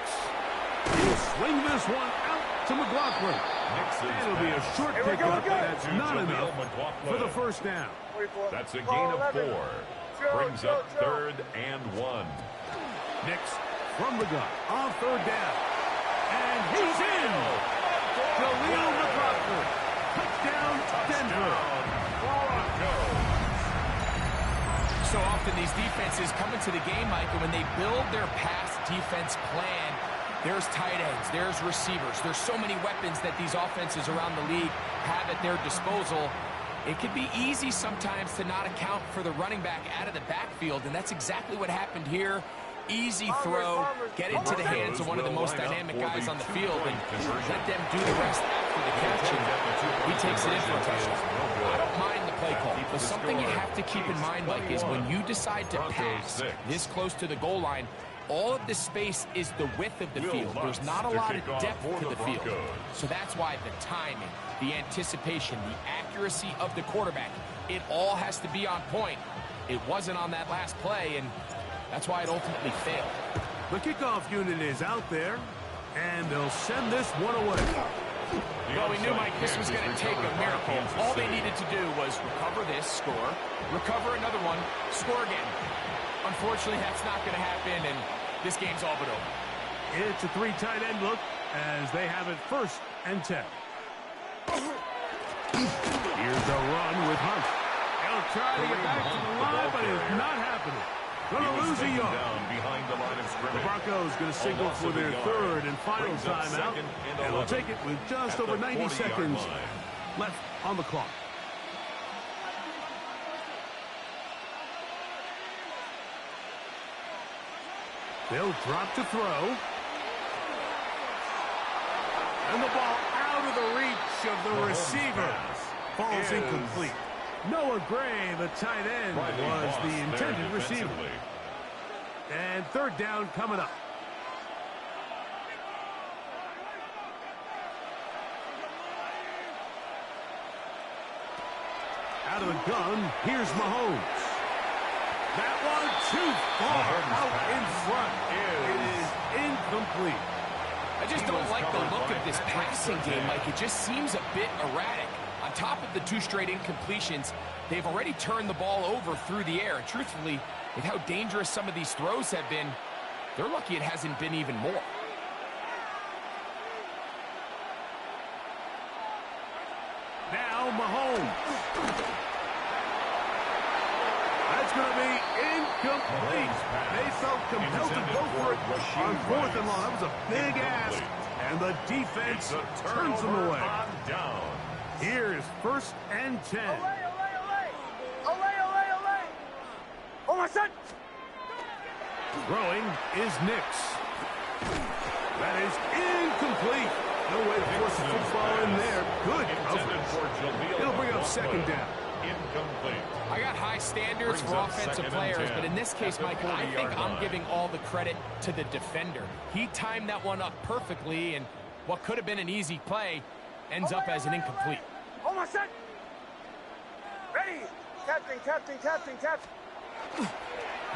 He'll swing this one out to McLaughlin. And it'll be a short Here we go, pickup. we're good. That's not enough for the 1st down. 44. That's a gain Oh, of 11. 4. Joe, Brings Joe, up Joe. 3rd and 1. Nix from the gun on 3rd down. And he's in. Jaleel McLaughlin. Touchdown, Denver. So often these defenses come into the game, Mike, and when they build their pass defense plan, there's tight ends, there's receivers. There's so many weapons that these offenses around the league have at their disposal. It can be easy sometimes to not account for the running back out of the backfield, and that's exactly what happened here. Easy throw, get it to the hands of one of the most dynamic guys on the field, and let them do the rest after the catch, and he takes it in for a touchdown. I don't mind the play call, but something you have to keep in mind, Mike, is when you decide to pass this close to the goal line, all of the space is the width of the field. There's not a lot of depth to the field. So that's why the timing, the anticipation, the accuracy of the quarterback, it all has to be on point. It wasn't on that last play, and that's why it ultimately failed. The kickoff unit is out there, and they'll send this one away. Well, we knew, Mike, this was going to take a miracle. All they needed to do was recover this, score, recover another one, score again. Unfortunately, that's not going to happen, and this game's all but over. It's a 3 tight end look as they have it 1st and 10. Here's a run with Hunt. He'll try to get back to the line, but it's not happening. Going to lose a yard. Behind the line of scrimmage. The Broncos going to signal for their 3rd and final timeout, and they'll take it with just over 90 seconds left on the clock. They'll drop to throw. And the ball out of the reach of the receiver. Falls incomplete. Noah Gray, the tight end, was the intended receiver. And 3rd down coming up. Out of the gun, here's Mahomes. That one too far out in front. It is incomplete. I just don't like the look of this passing game, Mike. It just seems a bit erratic. On top of the 2 straight incompletions, they've already turned the ball over through the air. And truthfully, with how dangerous some of these throws have been, they're lucky it hasn't been even more. Now Mahomes. That's going to be incomplete. They felt compelled to go for it on 4th and long. That was a big ask, and the defense turns them away. Here is 1st and 10. Oh, my son! Throwing is Nix. That is incomplete. No way to force the football in there. Good coverage. It'll bring up 2nd down. Incomplete. I got high standards for offensive players, but in this case, Mike, I think I'm giving all the credit to the defender. He timed that one up perfectly, and what could have been an easy play ends up as an incomplete. Oh, my son! Ready! Captain, captain, captain, captain.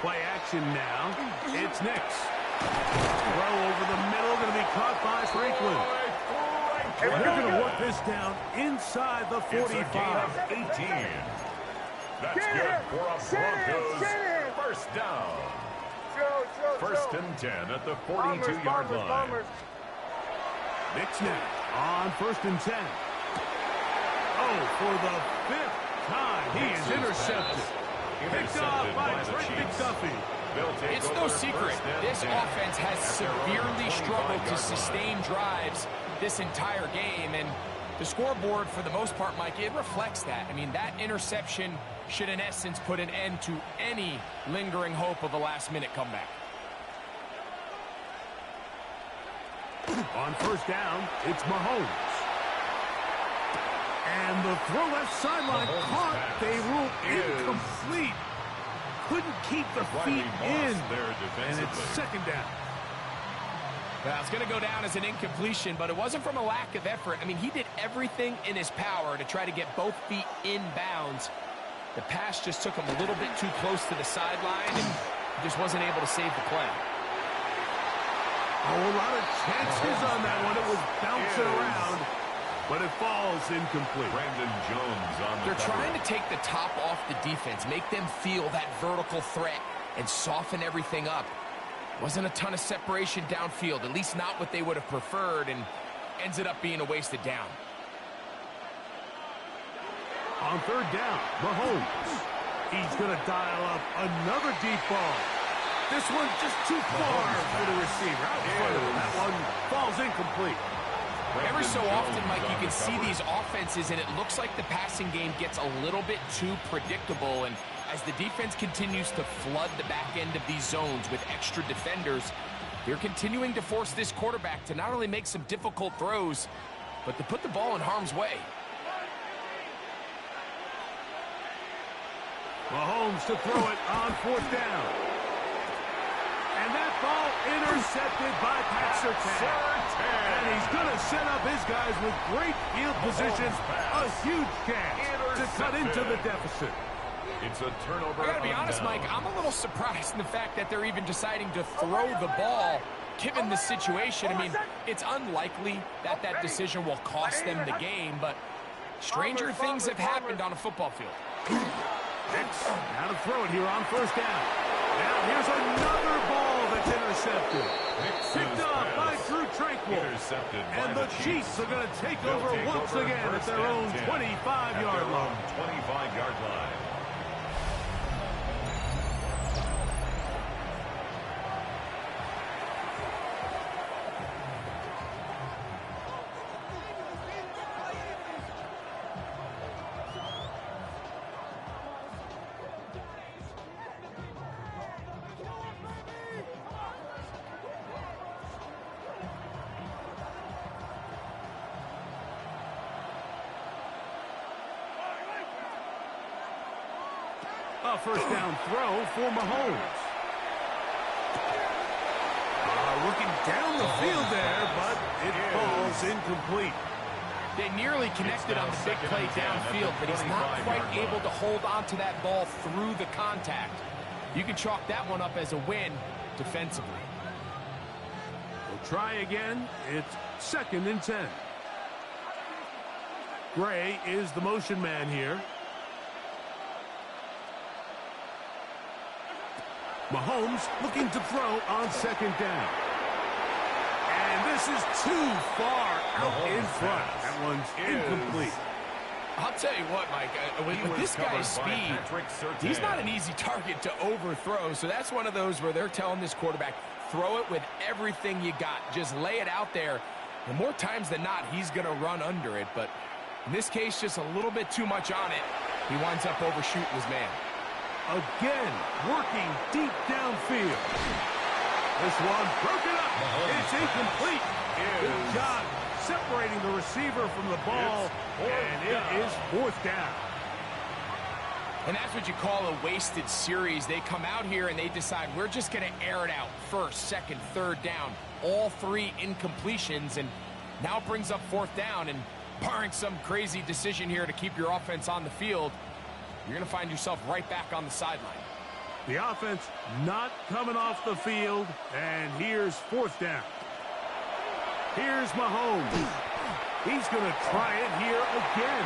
Play action now. It's Nix. Throw over the middle, going to be caught by Franklin. And they're going to work this down inside the 45. 18. That's good for a Broncos 1st down. 1st and 10 at the 42-yard line. Nix now on 1st and 10. Oh, for the 5th time, he is intercepted. Picked off by Trent McDuffie. It's no secret, this offense has severely struggled to sustain drives this entire game, and the scoreboard, for the most part, Mike, it reflects that. I mean, that interception should, in essence, put an end to any lingering hope of a last-minute comeback. On 1st down, it's Mahomes. And the throw left sideline caught. They rule incomplete. Couldn't keep the feet in. And it's 2nd down. Well, it's going to go down as an incompletion, but it wasn't from a lack of effort. I mean, he did everything in his power to try to get both feet in bounds. The pass just took him a little bit too close to the sideline, and he just wasn't able to save the play. Oh, a lot of chances on that one. It was bouncing around, but it falls incomplete. Brandon Jones on the They're trying to take the top off the defense, make them feel that vertical threat, and soften everything up. Wasn't a ton of separation downfield, at least not what they would have preferred, and ends it up being a wasted down. On 3rd down, Mahomes. He's going to dial up another deep ball. This one just too far for the receiver. Out in front of him. That one falls incomplete. Every so often, Mike, you can see these offenses, and it looks like the passing game gets a little bit too predictable. And as the defense continues to flood the back end of these zones with extra defenders, they're continuing to force this quarterback to not only make some difficult throws, but to put the ball in harm's way. Mahomes to throw it on 4th down. And that ball intercepted by Pat Surtain. And he's going to set up his guys with great field position. A huge chance to cut into the deficit. It's a turnover. I got to be honest, Mike, I'm a little surprised in the fact that they're even deciding to throw the ball given the situation. I mean, it's unlikely that that decision will cost them the game, but stranger things have happened on a football field. Now to throw it here on 1st down. Now here's another ball that's intercepted. Picked up by Drew Tranquil. And the Chiefs are going to take over once again at their own 25-yard line. 25-yard line. A 1st down throw for Mahomes. Looking down the field there, but it falls incomplete. They nearly connected on the big play downfield, but he's not quite able to hold on to that ball through the contact. You can chalk that one up as a win defensively. We'll try again. It's 2nd and 10. Gray is the motion man here. Mahomes looking to throw on 2nd down. And this is too far out in front. That one's incomplete. I'll tell you what, Mike, with this guy's speed, he's not an easy target to overthrow. So that's one of those where they're telling this quarterback, throw it with everything you got. Just lay it out there. And more times than not, he's going to run under it. But in this case, just a little bit too much on it. He winds up overshooting his man. Again, working deep downfield. This one broken up. It's incomplete. Good job separating the receiver from the ball, and it is 4th down. And that's what you call a wasted series. They come out here and they decide we're just going to air it out. 1st, 2nd, 3rd down. All 3 incompletions, and now it brings up 4th down. And barring some crazy decision here to keep your offense on the field, you're going to find yourself right back on the sideline. The offense not coming off the field, and here's 4th down. Here's Mahomes. He's going to try it here again.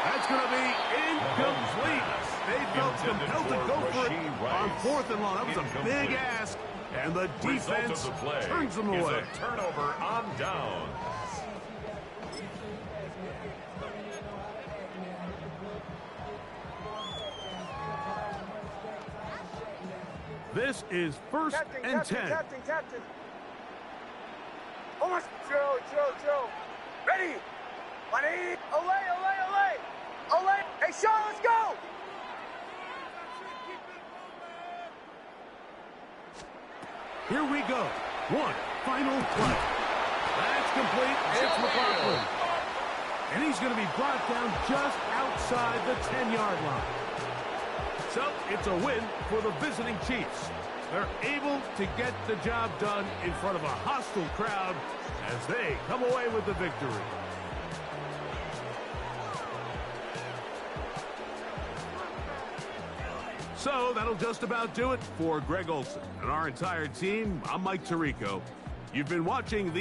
That's going to be incomplete. They felt compelled to go for it on 4th and long. That was a big ask, and the defense turns them away. Turnover on down. This is 1st and 10. Captain. Almost. Joe. Ready. Olay. Hey, Sean, let's go. Here we go. One final play. That's complete. It's McLaughlin. And he's going to be brought down just outside the 10-yard line. So it's a win for the visiting Chiefs. They're able to get the job done in front of a hostile crowd as they come away with the victory. So that'll just about do it for Greg Olson and our entire team. I'm Mike Tirico. You've been watching the